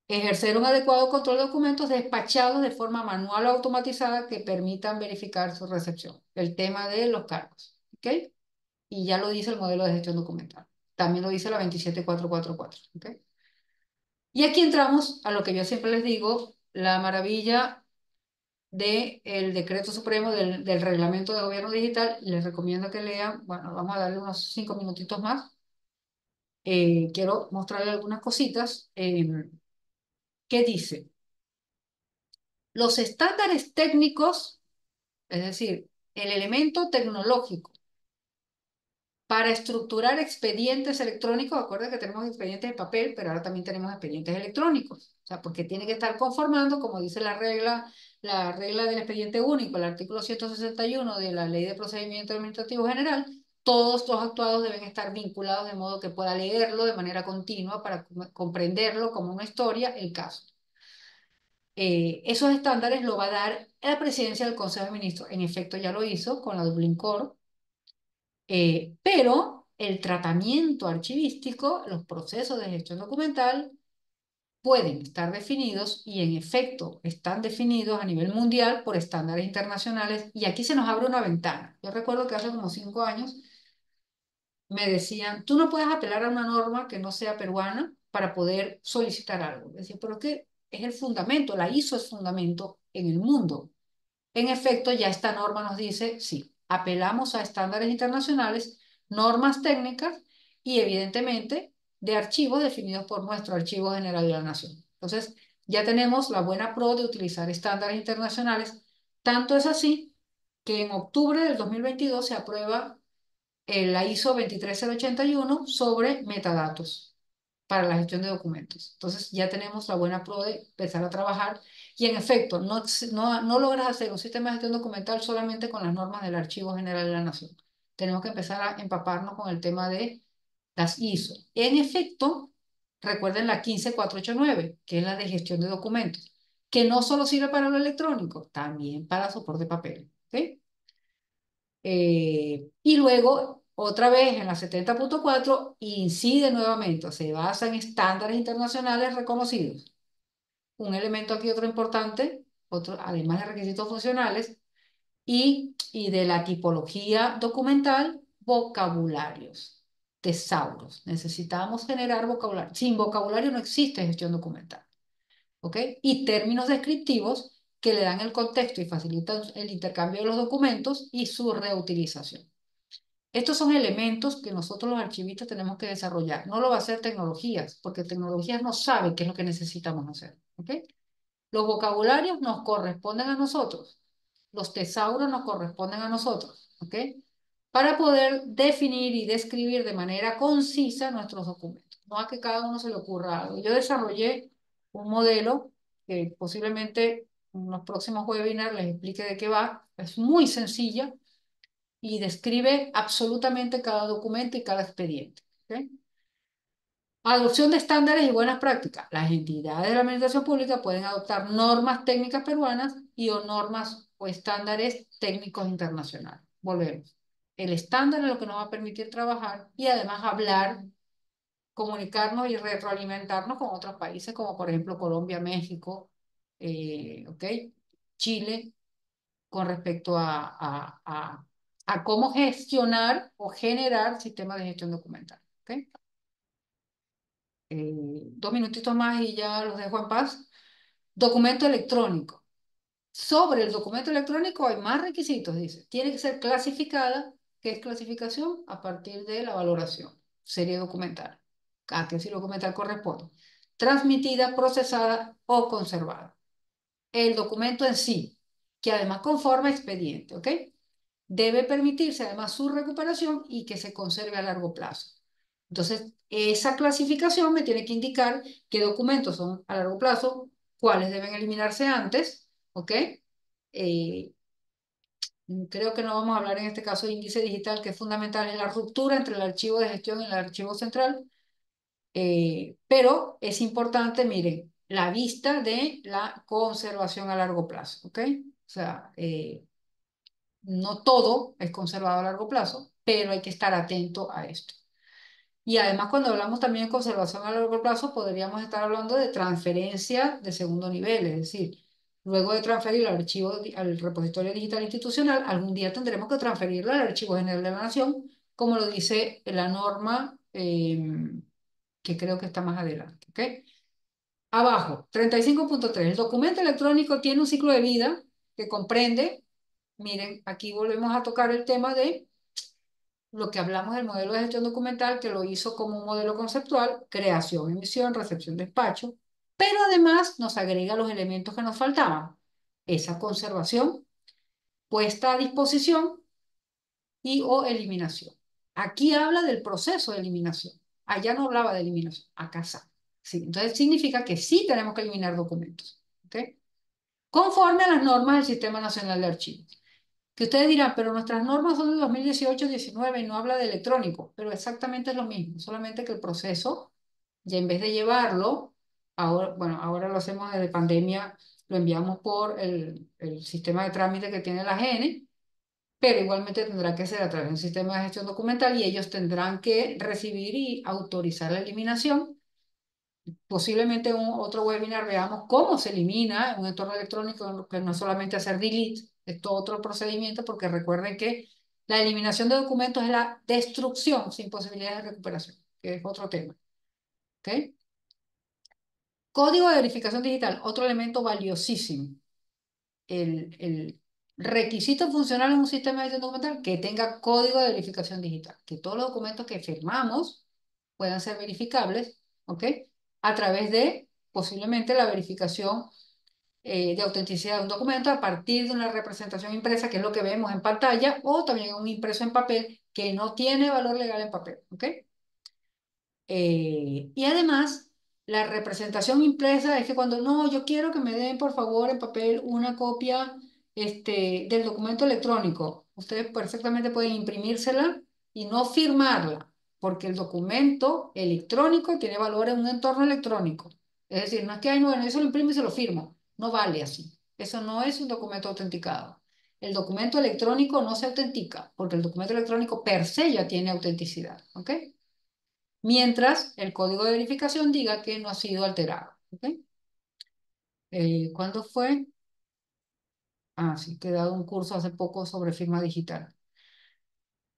Ejercer un adecuado control de documentos despachados de forma manual o automatizada que permitan verificar su recepción. El tema de los cargos. ¿Ok? Y ya lo dice el modelo de gestión documental. También lo dice la 27444. ¿Ok? Y aquí entramos a lo que yo siempre les digo, la maravilla del decreto supremo del reglamento de gobierno digital. Les recomiendo que lean, bueno, vamos a darle unos 5 minutitos más. Quiero mostrarle algunas cositas. ¿Qué dice? Los estándares técnicos, es decir, el elemento tecnológico para estructurar expedientes electrónicos. Acuérdense que tenemos expedientes de papel, pero ahora también tenemos expedientes electrónicos. O sea, porque tiene que estar conformando, como dice la regla del expediente único, el artículo 161 de la Ley de Procedimiento Administrativo General. Todos los actuados deben estar vinculados de modo que pueda leerlo de manera continua para comprenderlo como una historia, el caso. Esos estándares lo va a dar la presidencia del Consejo de Ministros. En efecto, ya lo hizo con la Dublin Core, pero el tratamiento archivístico, los procesos de gestión documental, pueden estar definidos y en efecto están definidos a nivel mundial por estándares internacionales y aquí se nos abre una ventana. Yo recuerdo que hace como 5 años me decían, tú no puedes apelar a una norma que no sea peruana para poder solicitar algo. Decía, pero ¿qué? Es el fundamento, la ISO es fundamento en el mundo. En efecto, ya esta norma nos dice, sí, apelamos a estándares internacionales, normas técnicas y evidentemente de archivos definidos por nuestro Archivo General de la Nación. Entonces, ya tenemos la buena pro de utilizar estándares internacionales. Tanto es así que en octubre del 2022 se aprueba la ISO 23081 sobre metadatos para la gestión de documentos. Entonces ya tenemos la buena pro de empezar a trabajar y en efecto no logras hacer un sistema de gestión documental solamente con las normas del Archivo General de la Nación. Tenemos que empezar a empaparnos con el tema de las ISO. En efecto, recuerden la 15489, que es la de gestión de documentos, que no solo sirve para lo electrónico, también para soporte de papel. ¿Ok? Y luego, otra vez en la 70.4, incide nuevamente, se basa en estándares internacionales reconocidos. Un elemento aquí, otro importante, otro, además de requisitos funcionales y de la tipología documental, vocabularios, tesauros. Necesitamos generar vocabulario. Sin vocabulario no existe gestión documental. ¿Ok? Y términos descriptivos que le dan el contexto y facilitan el intercambio de los documentos y su reutilización. Estos son elementos que nosotros los archivistas tenemos que desarrollar. No lo va a hacer tecnologías, porque tecnologías no saben qué es lo que necesitamos hacer. ¿Ok? Los vocabularios nos corresponden a nosotros. Los tesauros nos corresponden a nosotros. ¿Ok? Para poder definir y describir de manera concisa nuestros documentos. No a que cada uno se le ocurra algo. Yo desarrollé un modelo que posiblemente en los próximos webinars les explique de qué va. Es muy sencilla y describe absolutamente cada documento y cada expediente. ¿Ok? Adopción de estándares y buenas prácticas. Las entidades de la administración pública pueden adoptar normas técnicas peruanas y o normas o estándares técnicos internacionales. Volvemos. El estándar es lo que nos va a permitir trabajar y además hablar, comunicarnos y retroalimentarnos con otros países como por ejemplo Colombia, México, ¿ok? Chile, con respecto a cómo gestionar o generar sistemas de gestión documental. ¿Ok? 2 minutitos más y ya los dejo en paz. Documento electrónico. Sobre el documento electrónico hay más requisitos, dice. Tiene que ser clasificada. ¿Qué es clasificación? A partir de la valoración. Serie documental. ¿A qué serie documental corresponde? Transmitida, procesada o conservada. El documento en sí, que además conforma expediente, ¿ok? Debe permitirse además su recuperación y que se conserve a largo plazo. Entonces, esa clasificación me tiene que indicar qué documentos son a largo plazo, cuáles deben eliminarse antes, ¿ok? Eh, Creo que no vamos a hablar en este caso de índice digital, que es fundamental en la ruptura entre el archivo de gestión y el archivo central, pero es importante, miren, la vista de la conservación a largo plazo, ¿ok? O sea, no todo es conservado a largo plazo, pero hay que estar atento a esto. Y además, cuando hablamos también de conservación a largo plazo, podríamos estar hablando de transferencia de segundo nivel, es decir, luego de transferir al archivo, al repositorio digital institucional, algún día tendremos que transferirlo al Archivo General de la Nación, como lo dice la norma, que creo que está más adelante. ¿Ok? Abajo, 35.3. El documento electrónico tiene un ciclo de vida que comprende, miren, aquí volvemos a tocar el tema de lo que hablamos del modelo de gestión documental, que lo hizo como un modelo conceptual: creación, emisión, recepción, despacho, pero además nos agrega los elementos que nos faltaban: esa conservación, puesta a disposición y o eliminación. Aquí habla del proceso de eliminación. Allá no hablaba de eliminación, acá sí. Sí, entonces significa que sí tenemos que eliminar documentos. ¿Ok? Conforme a las normas del Sistema Nacional de Archivos. Que ustedes dirán, pero nuestras normas son de 2018-19 y no habla de electrónico, pero exactamente es lo mismo, solamente que el proceso, ya en vez de llevarlo, ahora, bueno, ahora lo hacemos desde pandemia, lo enviamos por el sistema de trámite que tiene la GN, pero igualmente tendrá que ser a través de un sistema de gestión documental y ellos tendrán que recibir y autorizar la eliminación Posiblemente en otro webinar veamos cómo se elimina un entorno electrónico, que no es solamente hacer delete, es todo otro procedimiento, porque recuerden que la eliminación de documentos es la destrucción sin posibilidades de recuperación, que es otro tema. ¿Ok? Código de verificación digital, otro elemento valiosísimo. El requisito funcional en un sistema de edición documental que tenga código de verificación digital, que todos los documentos que firmamos puedan ser verificables, ¿ok? A través de posiblemente la verificación de autenticidad de un documento a partir de una representación impresa, que es lo que vemos en pantalla, o también un impreso en papel que no tiene valor legal en papel, ¿ok? Y además, la representación impresa es que cuando no, yo quiero que me den por favor en papel una copia del documento electrónico. Ustedes perfectamente pueden imprimírsela y no firmarla, porque el documento electrónico tiene valor en un entorno electrónico. Es decir, no es que, ay, bueno, yo se lo imprimo y se lo firmo. No vale así. Eso no es un documento autenticado. El documento electrónico no se autentica, porque el documento electrónico per se ya tiene autenticidad. ¿Ok? Mientras el código de verificación diga que no ha sido alterado. ¿Ok? ¿Cuándo fue? Ah, sí, que he dado un curso hace poco sobre firma digital.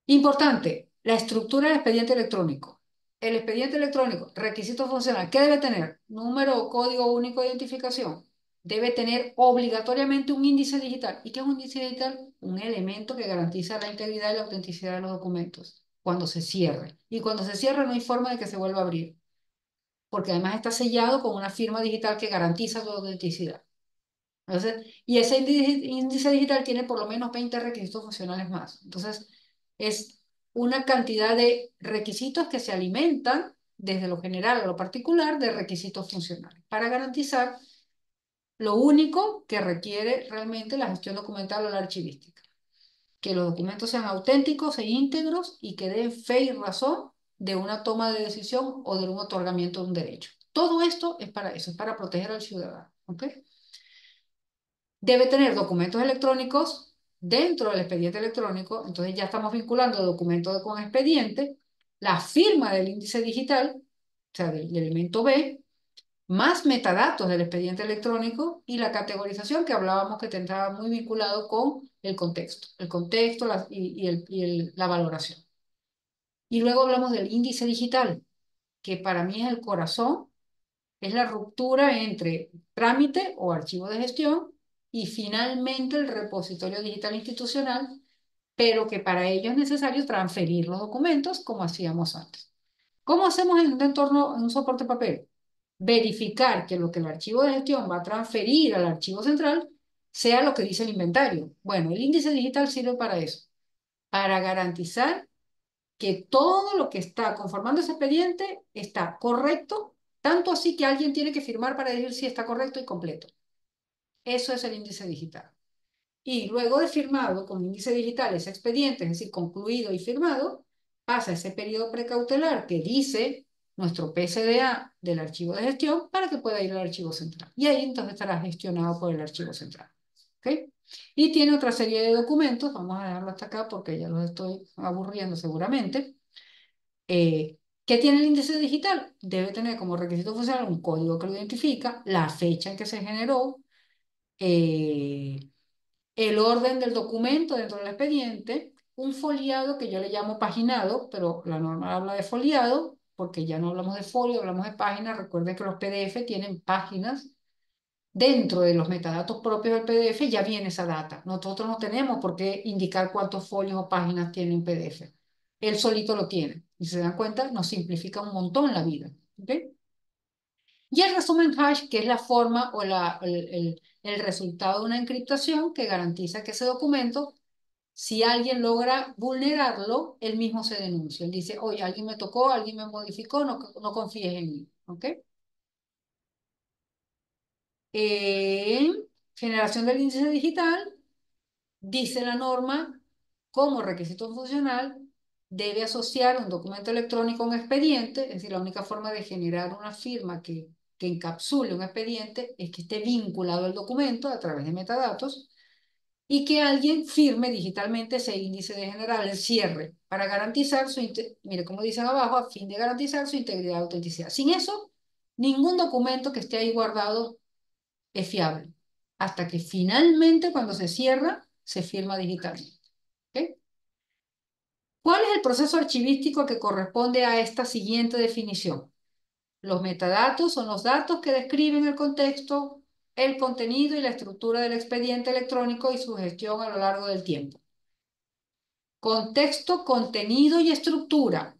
Importante, la estructura del expediente electrónico. El expediente electrónico, requisito funcional, ¿qué debe tener? Número o código único de identificación. Debe tener obligatoriamente un índice digital. ¿Y qué es un índice digital? Un elemento que garantiza la integridad y la autenticidad de los documentos cuando se cierre. Y cuando se cierre no hay forma de que se vuelva a abrir, porque además está sellado con una firma digital que garantiza su autenticidad. Entonces, y ese índice digital tiene por lo menos 20 requisitos funcionales más. Entonces, es una cantidad de requisitos que se alimentan desde lo general a lo particular de requisitos funcionales para garantizar lo único que requiere realmente la gestión documental o la archivística: que los documentos sean auténticos e íntegros y que den fe y razón de una toma de decisión o de un otorgamiento de un derecho. Todo esto es para eso, es para proteger al ciudadano. ¿Ok? Debe tener documentos electrónicos dentro del expediente electrónico. Entonces ya estamos vinculando documento con expediente, la firma del índice digital, o sea, del elemento B, más metadatos del expediente electrónico y la categorización que hablábamos, que tendrá muy vinculado con el contexto la valoración. Y luego hablamos del índice digital, que para mí es el corazón, es la ruptura entre trámite o archivo de gestión y finalmente el repositorio digital institucional, pero que para ello es necesario transferir los documentos como hacíamos antes. ¿Cómo hacemos en un entorno, en un soporte papel? Verificar que lo que el archivo de gestión va a transferir al archivo central sea lo que dice el inventario. Bueno, el índice digital sirve para eso, para garantizar que todo lo que está conformando ese expediente está correcto, tanto así que alguien tiene que firmar para decir si está correcto y completo. Eso es el índice digital. Y luego de firmado con índice digital ese expediente, es decir, concluido y firmado, pasa ese periodo precautelar que dice nuestro PCDA del archivo de gestión para que pueda ir al archivo central. Y ahí entonces estará gestionado por el archivo central. ¿Ok? Y tiene otra serie de documentos, vamos a dejarlo hasta acá porque ya los estoy aburriendo seguramente. ¿Qué tiene el índice digital? Debe tener como requisito funcional un código que lo identifica, la fecha en que se generó, eh, el orden del documento dentro del expediente, un foliado que yo le llamo paginado, pero la norma habla de foliado, porque ya no hablamos de folio, hablamos de páginas. Recuerden que los PDF tienen páginas. Dentro de los metadatos propios del PDF ya viene esa data. Nosotros no tenemos por qué indicar cuántos folios o páginas tiene un PDF. Él solito lo tiene. Y si se dan cuenta, nos simplifica un montón la vida. ¿Ok? Y el resumen hash, que es la forma o el resultado de una encriptación que garantiza que ese documento, si alguien logra vulnerarlo, él mismo se denuncia. Él dice, oye, alguien me tocó, alguien me modificó, no, no confíes en mí. ¿Ok? Eh, Generación del índice digital. Dice la norma, como requisito funcional, debe asociar un documento electrónico a un expediente. Es decir, la única forma de generar una firma que encapsule un expediente es que esté vinculado al documento a través de metadatos y que alguien firme digitalmente ese índice de general, el cierre, para garantizar mire como dicen abajo, a fin de garantizar su integridad y autenticidad. Sin eso, Ningún documento que esté ahí guardado es fiable, hasta que finalmente cuando se cierra, se firma digitalmente. ¿Ok? ¿Cuál es el proceso archivístico que corresponde a esta siguiente definición? Los metadatos son los datos que describen el contexto, el contenido y la estructura del expediente electrónico y su gestión a lo largo del tiempo. Contexto, contenido y estructura,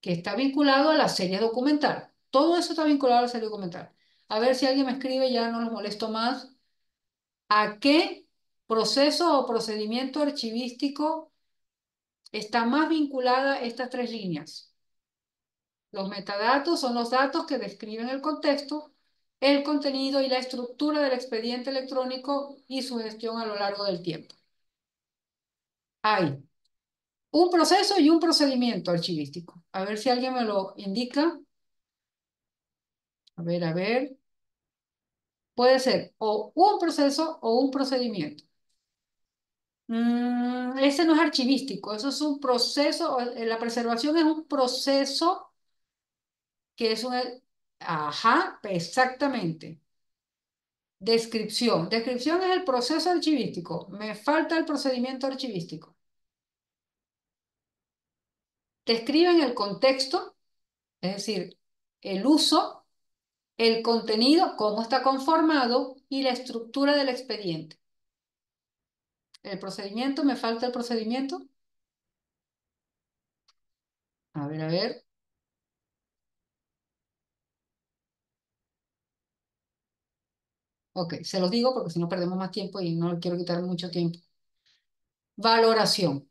que está vinculado a la serie documental. Todo eso está vinculado a la serie documental. A ver si alguien me escribe, ya no los molesto más. ¿A qué proceso o procedimiento archivístico está más vinculada estas tres líneas? Los metadatos son los datos que describen el contexto, el contenido y la estructura del expediente electrónico y su gestión a lo largo del tiempo. Hay un proceso y un procedimiento archivístico. A ver si alguien me lo indica. A ver, a ver. Puede ser o un proceso o un procedimiento. Ese no es archivístico, eso es un proceso. La preservación es un proceso que es un... Ajá, exactamente. Descripción. Descripción es el proceso archivístico. Me falta el procedimiento archivístico. Describen el contexto, es decir, el uso, el contenido, cómo está conformado y la estructura del expediente. El procedimiento, me falta el procedimiento. A ver, a ver. Ok, se los digo porque si no perdemos más tiempo y no le quiero quitar mucho tiempo. Valoración.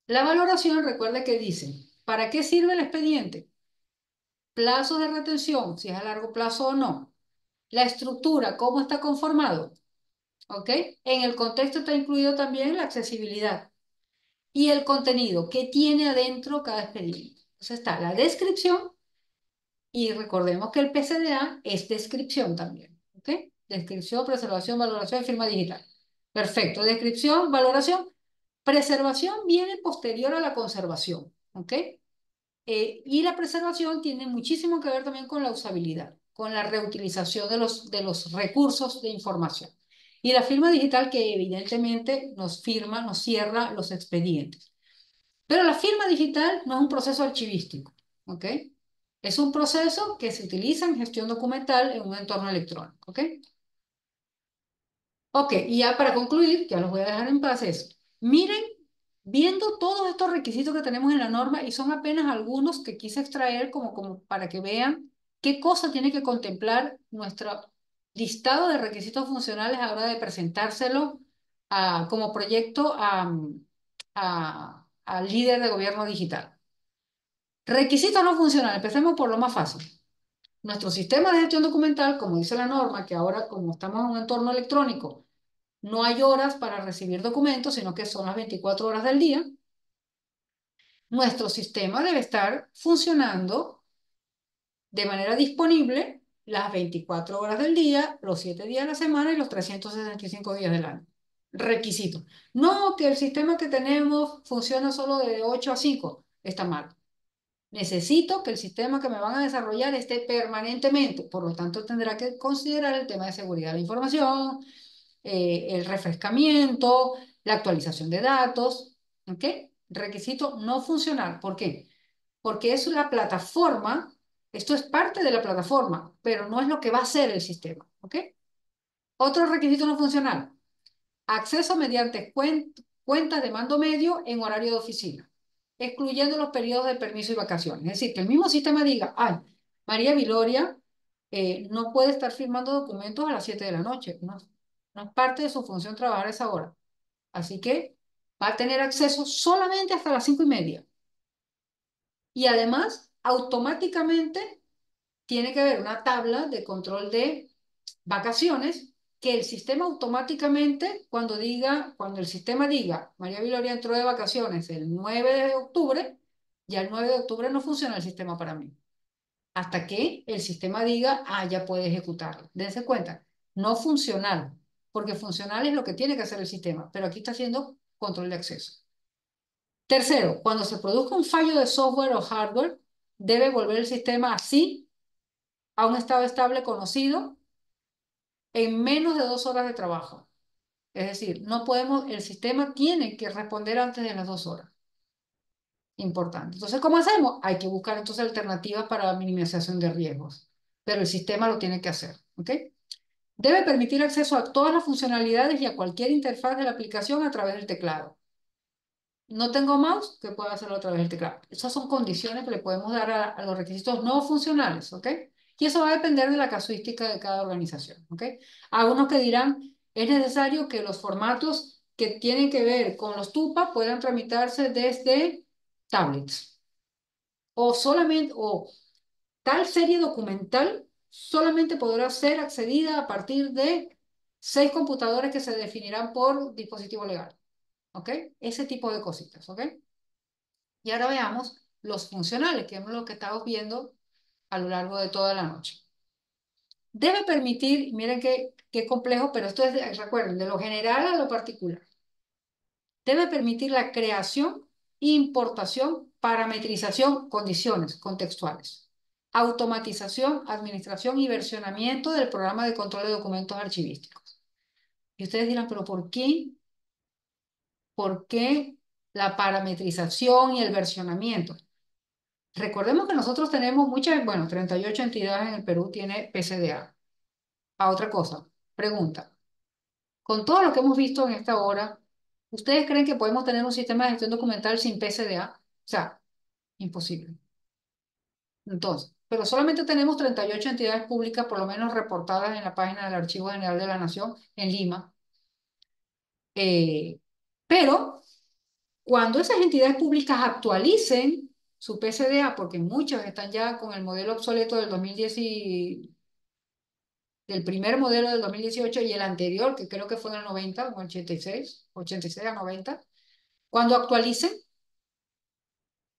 La valoración, recuerda que dice, ¿para qué sirve el expediente? Plazos de retención, si es a largo plazo o no. La estructura, cómo está conformado, ¿ok? En el contexto está incluido también la accesibilidad y el contenido, qué tiene adentro cada expediente. Entonces está la descripción y recordemos que el PCDA es descripción también, ¿ok? Descripción, preservación, valoración y firma digital. Perfecto, descripción, valoración. Preservación viene posterior a la conservación, ¿ok? Y la preservación tiene muchísimo que ver también con la usabilidad, con la reutilización de los recursos de información. Y la firma digital que evidentemente nos firma, nos cierra los expedientes. Pero la firma digital no es un proceso archivístico, ¿ok? Es un proceso que se utiliza en gestión documental en un entorno electrónico, ¿ok? Ok, y ya para concluir, ya los voy a dejar en paz, miren, viendo todos estos requisitos que tenemos en la norma, y son apenas algunos que quise extraer como para que vean qué cosa tiene que contemplar nuestro listado de requisitos funcionales a la hora de presentárselo como proyecto al líder de gobierno digital. Requisitos no funcionales, empecemos por lo más fácil. Nuestro sistema de gestión documental, como dice la norma, que ahora como estamos en un entorno electrónico, no hay horas para recibir documentos, sino que son las 24 horas del día. Nuestro sistema debe estar funcionando de manera disponible las 24 horas del día, los 7 días de la semana y los 365 días del año. Requisito. No que el sistema que tenemos funciona solo de 8 a 5. Está mal. Necesito que el sistema que me van a desarrollar esté permanentemente. Por lo tanto, tendrá que considerar el tema de seguridad de la información, el refrescamiento, la actualización de datos, ¿ok? Requisito no funcional. ¿Por qué? Porque es la plataforma, esto es parte de la plataforma, pero no es lo que va a hacer el sistema, ¿ok? Otro requisito no funcional, acceso mediante cuentas de mando medio en horario de oficina, excluyendo los periodos de permiso y vacaciones. Es decir, que el mismo sistema diga, ay, María Viloria no puede estar firmando documentos a las 7 de la noche. No, no es parte de su función trabajar a esa hora. Así que va a tener acceso solamente hasta las 5:30. Y además, automáticamente tiene que haber una tabla de control de vacaciones que el sistema automáticamente, cuando el sistema diga, María Viloria entró de vacaciones el 9 de octubre, ya el 9 de octubre no funciona el sistema para mí. Hasta que el sistema diga, ya puede ejecutarlo. Dense cuenta, no funcional, porque funcional es lo que tiene que hacer el sistema, pero aquí está haciendo control de acceso. Tercero, cuando se produzca un fallo de software o hardware, debe volver el sistema así a un estado estable conocido en menos de 2 horas de trabajo. Es decir, no podemos, el sistema tiene que responder antes de las 2 horas. Importante. Entonces, ¿cómo hacemos? Hay que buscar entonces alternativas para la minimización de riesgos, pero el sistema lo tiene que hacer, ¿ok? Debe permitir acceso a todas las funcionalidades y a cualquier interfaz de la aplicación a través del teclado. No tengo mouse, que pueda hacerlo a través del teclado. Esas son condiciones que le podemos dar a los requisitos no funcionales, ¿ok? Y eso va a depender de la casuística de cada organización, ¿ok? Algunos que dirán, es necesario que los formatos que tienen que ver con los TUPA puedan tramitarse desde tablets. O solamente, o tal serie documental solamente podrá ser accedida a partir de 6 computadores que se definirán por dispositivo legal, ¿ok? Ese tipo de cositas, ¿ok? Y ahora veamos los funcionales, que es lo que estamos viendo a lo largo de toda la noche. Debe permitir, miren qué complejo, pero esto es, recuerden, de lo general a lo particular. Debe permitir la creación, importación, parametrización, condiciones contextuales, automatización, administración y versionamiento del programa de control de documentos archivísticos. Y ustedes dirán, pero ¿por qué? ¿Por qué la parametrización y el versionamiento? Recordemos que nosotros tenemos muchas, bueno, 38 entidades en el Perú tiene PCDA. Otra cosa, pregunta. Con todo lo que hemos visto en esta hora, ¿ustedes creen que podemos tener un sistema de gestión documental sin PCDA? O sea, imposible. Entonces, pero solamente tenemos 38 entidades públicas, por lo menos reportadas en la página del Archivo General de la Nación en Lima. Eh, pero cuando esas entidades públicas actualicen su PCDA, porque muchos están ya con el modelo obsoleto del 2010 del primer modelo del 2018 y el anterior, que creo que fue en el 90 o 86 a 90, cuando actualicen,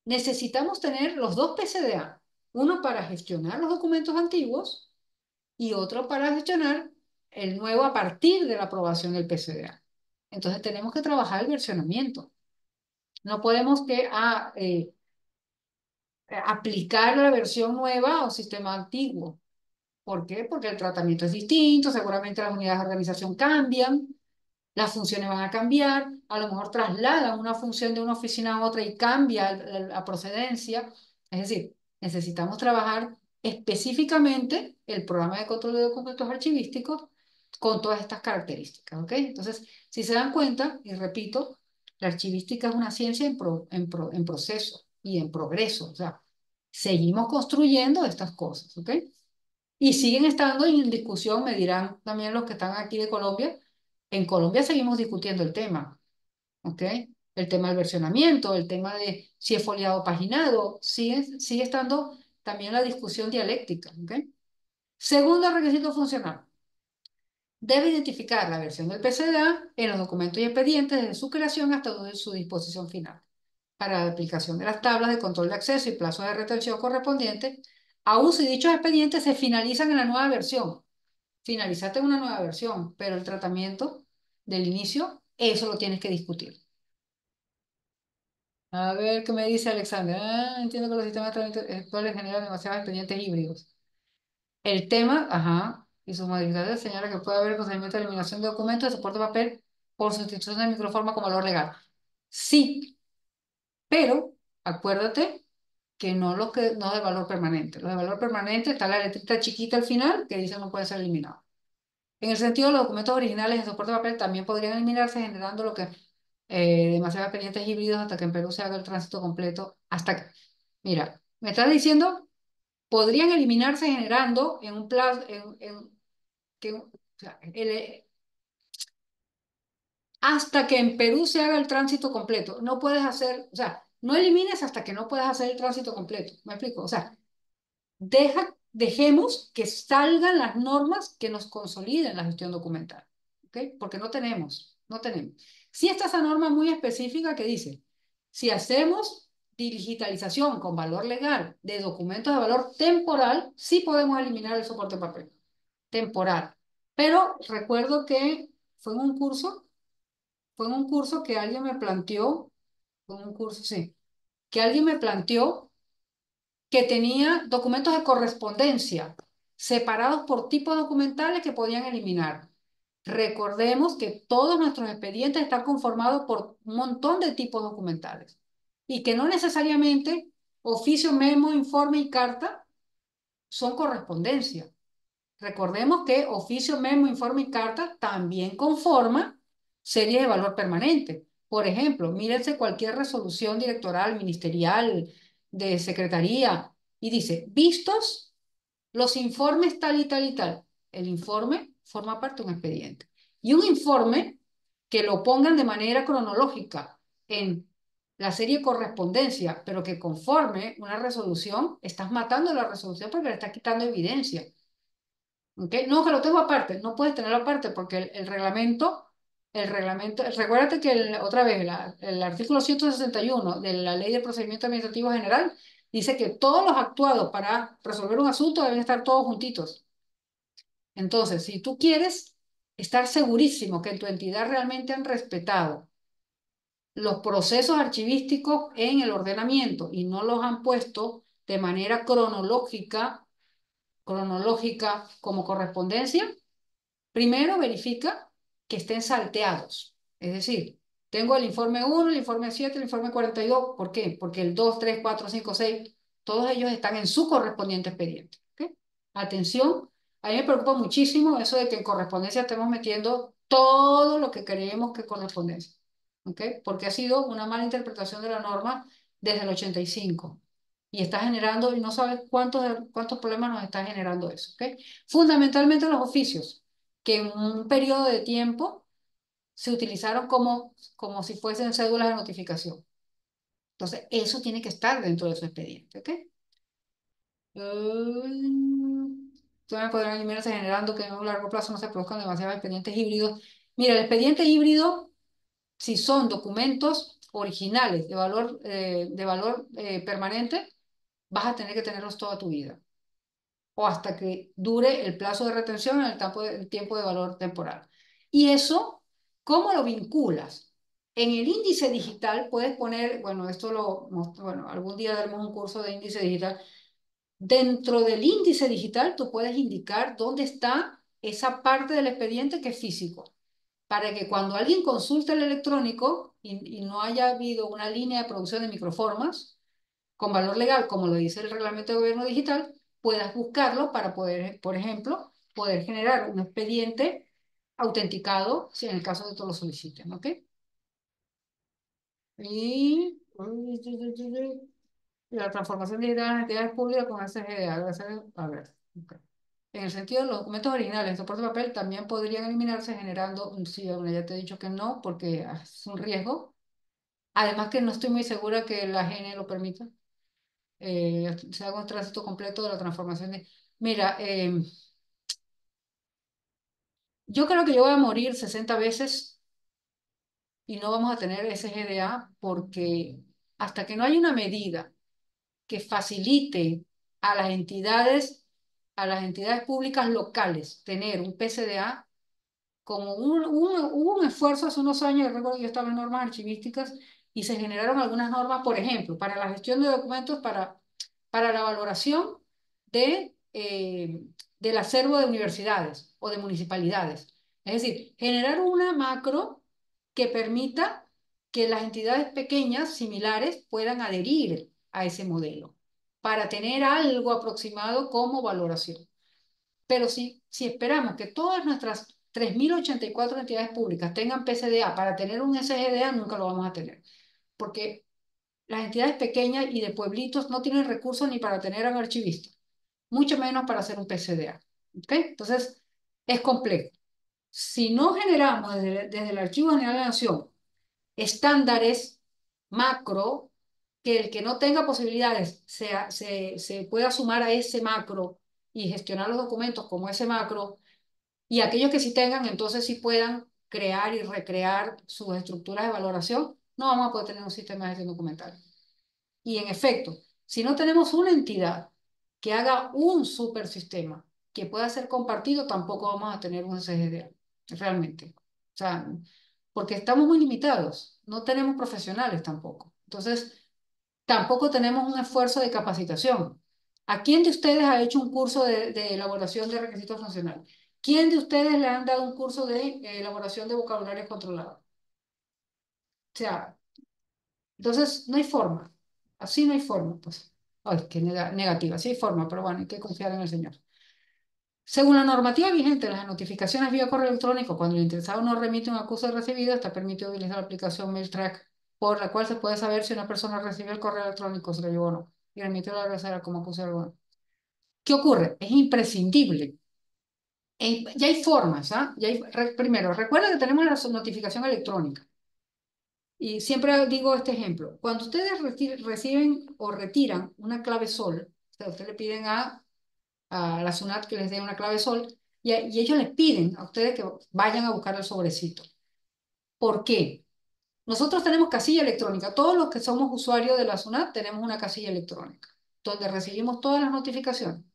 necesitamos tener los dos PCDA, uno para gestionar los documentos antiguos y otro para gestionar el nuevo a partir de la aprobación del PCDA. Entonces tenemos que trabajar el versionamiento. No podemos aplicar la versión nueva a un sistema antiguo. ¿Por qué? Porque el tratamiento es distinto, seguramente las unidades de organización cambian, las funciones van a cambiar, a lo mejor trasladan una función de una oficina a otra y cambia la procedencia. Es decir, necesitamos trabajar específicamente el programa de control de documentos archivísticos con todas estas características, ¿ok? Entonces, si se dan cuenta, y repito, la archivística es una ciencia en proceso y en progreso, o sea, seguimos construyendo estas cosas, ¿ok? Y siguen estando en discusión, me dirán también los que están aquí de Colombia. En Colombia seguimos discutiendo el tema, ¿ok? El tema del versionamiento, el tema de si es foliado o paginado, sigue estando también la discusión dialéctica, ¿ok? Segundo requisito funcional. Debe identificar la versión del PCDA en los documentos y expedientes desde su creación hasta su disposición final para la aplicación de las tablas de control de acceso y plazos de retención correspondientes, aun si dichos expedientes se finalizan en la nueva versión. Finalizaste una nueva versión, pero el tratamiento del inicio, eso lo tienes que discutir. A ver qué me dice Alexander. Entiendo que los sistemas de trámite actuales generan demasiados expedientes híbridos. El tema, ajá, y sus modificaciones señala que puede haber procedimiento de eliminación de documentos de soporte de papel por sustitución de microforma como valor legal. Sí, pero acuérdate que no es de valor permanente. Lo de valor permanente está la letrita chiquita al final que dice no puede ser eliminado. En el sentido de los documentos originales de soporte de papel también podrían eliminarse generando lo que demasiados expedientes híbridos hasta que en Perú se haga el tránsito completo. Mira, me estás diciendo, podrían eliminarse generando en un plazo, o sea, hasta que en Perú se haga el tránsito completo. No puedes hacer, o sea, no elimines hasta que no puedas hacer el tránsito completo. ¿Me explico? O sea, dejemos que salgan las normas que nos consoliden la gestión documental, ¿ok? Porque no tenemos. Sí está esa norma muy específica que dice, si hacemos digitalización con valor legal de documentos de valor temporal, sí podemos eliminar el soporte de papel, temporal. Pero recuerdo que fue en un curso, fue en un curso que alguien me planteó, fue en un curso, sí, que alguien me planteó que tenía documentos de correspondencia separados por tipos documentales que podían eliminar. Recordemos que todos nuestros expedientes están conformados por un montón de tipos documentales y que no necesariamente oficio, memo, informe y carta son correspondencia. Recordemos que oficio, memo, informe y carta también conforman series de valor permanente. Por ejemplo, mírense cualquier resolución directoral, ministerial, de secretaría, y dice, vistos los informes tal y tal y tal. El informe forma parte de un expediente. Y un informe que lo pongan de manera cronológica en la serie correspondencia, pero que conforme una resolución, estás matando la resolución porque le estás quitando evidencia. ¿Okay? No, que lo tengo aparte, no puedes tenerlo aparte porque el reglamento, recuérdate que otra vez el artículo 161 de la Ley de Procedimiento Administrativo General dice que todos los actuados para resolver un asunto deben estar todos juntitos. Entonces, si tú quieres estar segurísimo que en tu entidad realmente han respetado los procesos archivísticos en el ordenamiento y no los han puesto de manera cronológica como correspondencia, primero verifica que estén salteados. Es decir, tengo el informe 1, el informe 7, el informe 42. ¿Por qué? Porque el 2, 3, 4, 5, 6, todos ellos están en su correspondiente expediente. ¿Okay? Atención, a mí me preocupa muchísimo eso de que en correspondencia estemos metiendo todo lo que creemos que es correspondencia. ¿Okay? Porque ha sido una mala interpretación de la norma desde el 85. Y está generando, y no sabes cuántos problemas nos está generando eso. ¿Okay? Fundamentalmente los oficios que en un periodo de tiempo se utilizaron como si fuesen cédulas de notificación. Entonces, eso tiene que estar dentro de su expediente, ¿ok? También podrán eliminarse generando que en un largo plazo no se produzcan demasiados expedientes híbridos. Mira, el expediente híbrido, si son documentos originales de valor permanente, vas a tener que tenerlos toda tu vida o hasta que dure el plazo de retención en el tiempo de valor temporal. Y eso, ¿cómo lo vinculas? En el índice digital puedes poner, bueno, bueno, algún día daremos un curso de índice digital. Dentro del índice digital tú puedes indicar dónde está esa parte del expediente que es físico, para que cuando alguien consulte el electrónico y no haya habido una línea de producción de microformas, con valor legal, como lo dice el Reglamento de Gobierno Digital, puedas buscarlo para poder, por ejemplo, poder generar un expediente autenticado si en el caso de que lo soliciten, ¿ok? Y la transformación digital de las entidades públicas con SGDA. A ver, ok. En el sentido de los documentos originales en soporte de papel también podrían eliminarse generando un sí, bueno, ya te he dicho que no, porque es un riesgo. Además que no estoy muy segura que la GN lo permita. Se haga un tránsito completo de la transformación de... Mira, yo creo que yo voy a morir 60 veces y no vamos a tener SGDA porque hasta que no haya una medida que facilite a las entidades, a las entidades públicas locales tener un PCDA, como hubo un esfuerzo hace unos años, yo recuerdo que yo estaba en normas archivísticas y se generaron algunas normas, por ejemplo, para la gestión de documentos, para la valoración del acervo de universidades o de municipalidades. Es decir, generar una macro que permita que las entidades pequeñas similares puedan adherir a ese modelo para tener algo aproximado como valoración. Pero si esperamos que todas nuestras 3.084 entidades públicas tengan PCDA para tener un SGDA, nunca lo vamos a tener. Porque las entidades pequeñas y de pueblitos no tienen recursos ni para tener a un archivista, mucho menos para hacer un PCDA. ¿Ok? Entonces, es complejo. Si no generamos desde el Archivo General de la Nación estándares macro, que el que no tenga posibilidades se pueda sumar a ese macro y gestionar los documentos como ese macro, y aquellos que sí tengan, entonces sí puedan crear y recrear sus estructuras de valoración, no vamos a poder tener un sistema de gestión documental. Y en efecto, si no tenemos una entidad que haga un supersistema que pueda ser compartido, tampoco vamos a tener un CGDA, realmente. O sea, porque estamos muy limitados, no tenemos profesionales tampoco. Entonces, tampoco tenemos un esfuerzo de capacitación. ¿A quién de ustedes ha hecho un curso de elaboración de requisitos funcionales? ¿Quién de ustedes le han dado un curso de elaboración de vocabulario controlado? O sea, entonces no hay forma. Así no hay forma, pues. Ay, qué negativa. Sí hay forma, pero bueno, hay que confiar en el Señor. Según la normativa vigente, las notificaciones vía correo electrónico, cuando el interesado no remite un acuse recibido, está permitido utilizar la aplicación MailTrack, por la cual se puede saber si una persona recibió el correo electrónico, se lo llevó o no, y remitió la reserva como acuse alguno. ¿Qué ocurre? Es imprescindible. Ya hay formas, ¿ah? Primero, recuerda que tenemos la notificación electrónica. Y siempre digo este ejemplo. Cuando ustedes reciben o retiran una clave sol, o sea, ustedes le piden a la SUNAT que les dé una clave sol, y ellos les piden a ustedes que vayan a buscar el sobrecito. ¿Por qué? Nosotros tenemos casilla electrónica. Todos los que somos usuarios de la SUNAT tenemos una casilla electrónica, donde recibimos todas las notificaciones.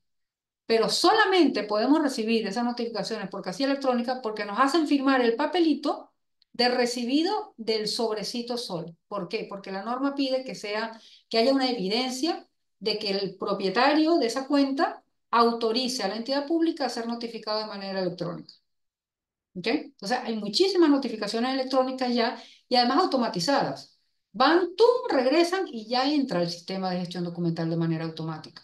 Pero solamente podemos recibir esas notificaciones por casilla electrónica porque nos hacen firmar el papelito de recibido del sobrecito sol. ¿Por qué? Porque la norma pide que haya una evidencia de que el propietario de esa cuenta autorice a la entidad pública a ser notificado de manera electrónica. ¿Ok? Entonces, hay muchísimas notificaciones electrónicas ya y además automatizadas. Van, tú regresan y ya entra el sistema de gestión documental de manera automática.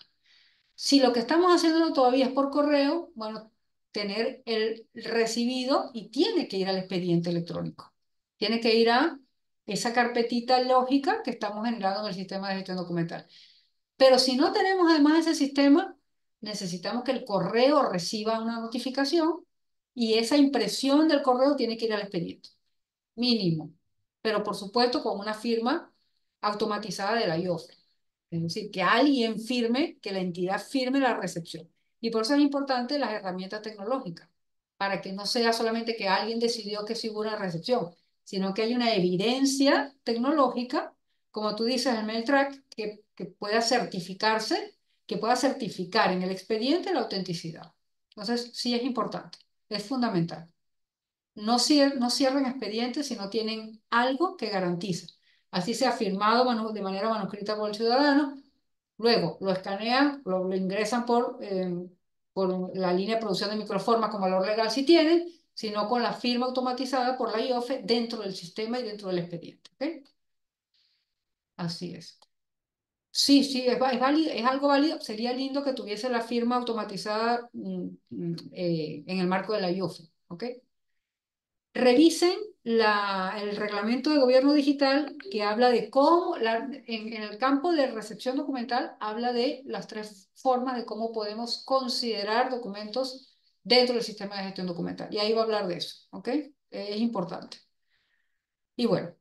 Si lo que estamos haciendo todavía es por correo, bueno, tener el recibido y tiene que ir al expediente electrónico. Tiene que ir a esa carpetita lógica que estamos generando en el sistema de gestión documental. Pero si no tenemos además ese sistema, necesitamos que el correo reciba una notificación y esa impresión del correo tiene que ir al expediente, mínimo. Pero por supuesto con una firma automatizada de la IOFE. Es decir, que alguien firme, que la entidad firme la recepción. Y por eso es importante las herramientas tecnológicas, para que no sea solamente que alguien decidió que sí hubo una recepción, sino que hay una evidencia tecnológica, como tú dices, el MailTrack, que pueda certificarse, que pueda certificar en el expediente la autenticidad. Entonces, sí es importante, es fundamental. No cierren expedientes si no tienen algo que garantice. Así sea firmado de manera manuscrita por el ciudadano, luego lo escanean, lo ingresan por la línea de producción de microformas con valor legal si tienen, sino con la firma automatizada por la IOFE dentro del sistema y dentro del expediente. ¿Ok? Así es. Sí, sí, es válido, es algo válido. Sería lindo que tuviese la firma automatizada en el marco de la IOFE. ¿Ok? Revisen el reglamento de gobierno digital que habla de cómo, en el campo de recepción documental, habla de las tres formas de cómo podemos considerar documentos dentro del sistema de gestión documental. Y ahí va a hablar de eso, ¿ok? Es importante. Y bueno,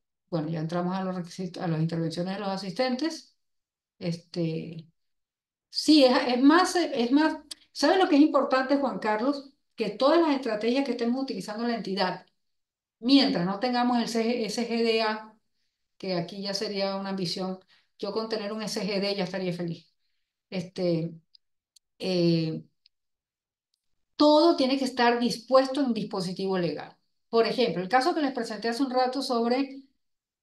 ya entramos a los requisitos, a las intervenciones de los asistentes. Este, sí, es más, ¿sabes lo que es importante, Juan Carlos? Que todas las estrategias que estemos utilizando en la entidad mientras no tengamos el SGDA, que aquí ya sería una ambición, yo con tener un SGD ya estaría feliz. Este, eh, Todo tiene que estar dispuesto en dispositivo legal. Por ejemplo, el caso que les presenté hace un rato sobre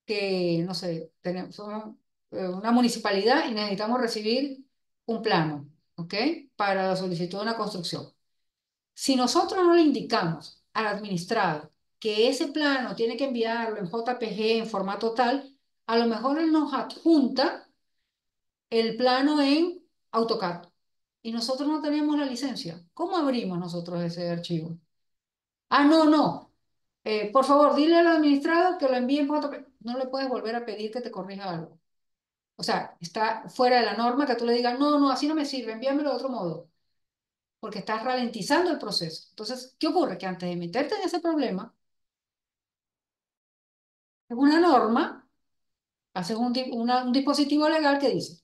que, no sé, somos una municipalidad y necesitamos recibir un plano, ¿ok? Para la solicitud de una construcción. Si nosotros no le indicamos al administrado que ese plano tiene que enviarlo en JPG, en formato tal, a lo mejor él nos adjunta el plano en AutoCAD y nosotros no tenemos la licencia. ¿Cómo abrimos nosotros ese archivo? Ah, no, no. Por favor, dile al administrado que lo envíe en JPG. No le puedes volver a pedir que te corrija algo. O sea, está fuera de la norma que tú le digas, no, no, así no me sirve, envíamelo de otro modo, porque estás ralentizando el proceso. Entonces, ¿qué ocurre? Que antes de meterte en ese problema, es una norma, haces un dispositivo legal que dice,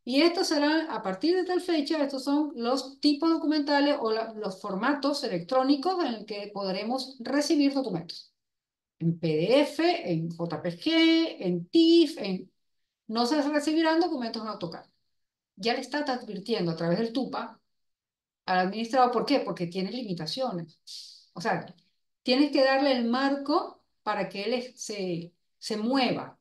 y esto será, a partir de tal fecha, estos son los tipos documentales o los formatos electrónicos en el que podremos recibir documentos. En PDF, en JPG, en TIFF, no se recibirán documentos en AutoCAD. Ya le estás advirtiendo a través del TUPA al administrador. ¿Por qué? Porque tiene limitaciones. O sea, tienes que darle el marco para que él se mueva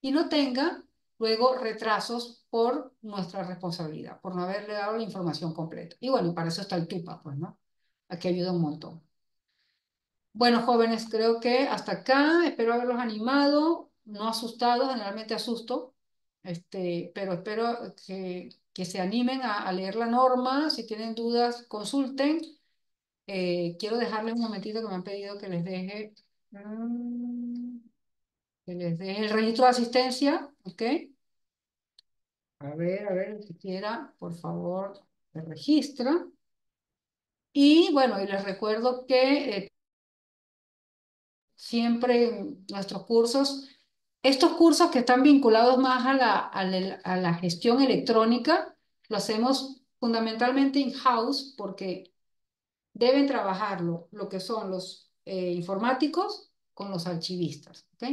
y no tenga luego retrasos por nuestra responsabilidad, por no haberle dado la información completa. Y bueno, para eso está el TUPA, pues, ¿no? Aquí ayuda un montón. Bueno, jóvenes, creo que hasta acá, espero haberlos animado, no asustado, generalmente asusto, pero espero que se animen a leer la norma, si tienen dudas, consulten. Quiero dejarles un momentito que me han pedido que les deje, mm, que les deje el registro de asistencia, ¿ok? A ver, el que quiera, por favor, se registra. Y bueno, y les recuerdo que siempre en nuestros cursos, estos cursos que están vinculados más a la gestión electrónica, lo hacemos fundamentalmente in-house porque deben trabajarlo lo que son los informáticos con los archivistas, ¿ok?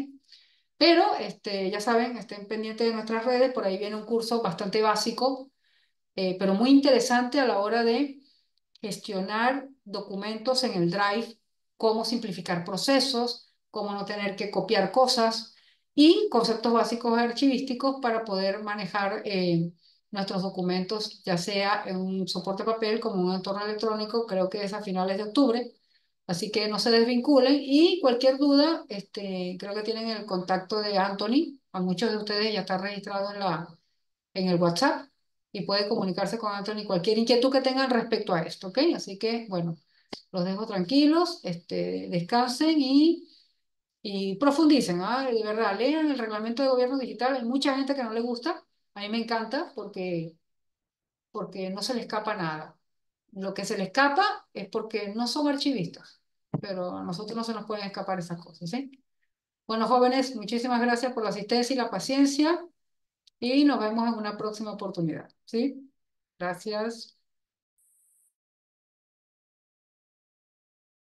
Pero ya saben, estén pendientes de nuestras redes, por ahí viene un curso bastante básico, pero muy interesante a la hora de gestionar documentos en el Drive, cómo simplificar procesos, cómo no tener que copiar cosas y conceptos básicos archivísticos para poder manejar nuestros documentos, ya sea en un soporte papel como en un entorno electrónico, creo que es a finales de octubre. Así que no se desvinculen y cualquier duda, creo que tienen el contacto de Anthony. A muchos de ustedes ya está registrado en el WhatsApp y puede comunicarse con Anthony cualquier inquietud que tengan respecto a esto, ¿ok? Así que, bueno, los dejo tranquilos, descansen y profundicen, ¿ah? De verdad, lean el reglamento de gobierno digital. Hay mucha gente que no le gusta, a mí me encanta porque no se le escapa nada. Lo que se le escapa es porque no son archivistas, pero a nosotros no se nos pueden escapar esas cosas, ¿sí? Bueno, jóvenes, muchísimas gracias por la asistencia y la paciencia y nos vemos en una próxima oportunidad, ¿sí? Gracias.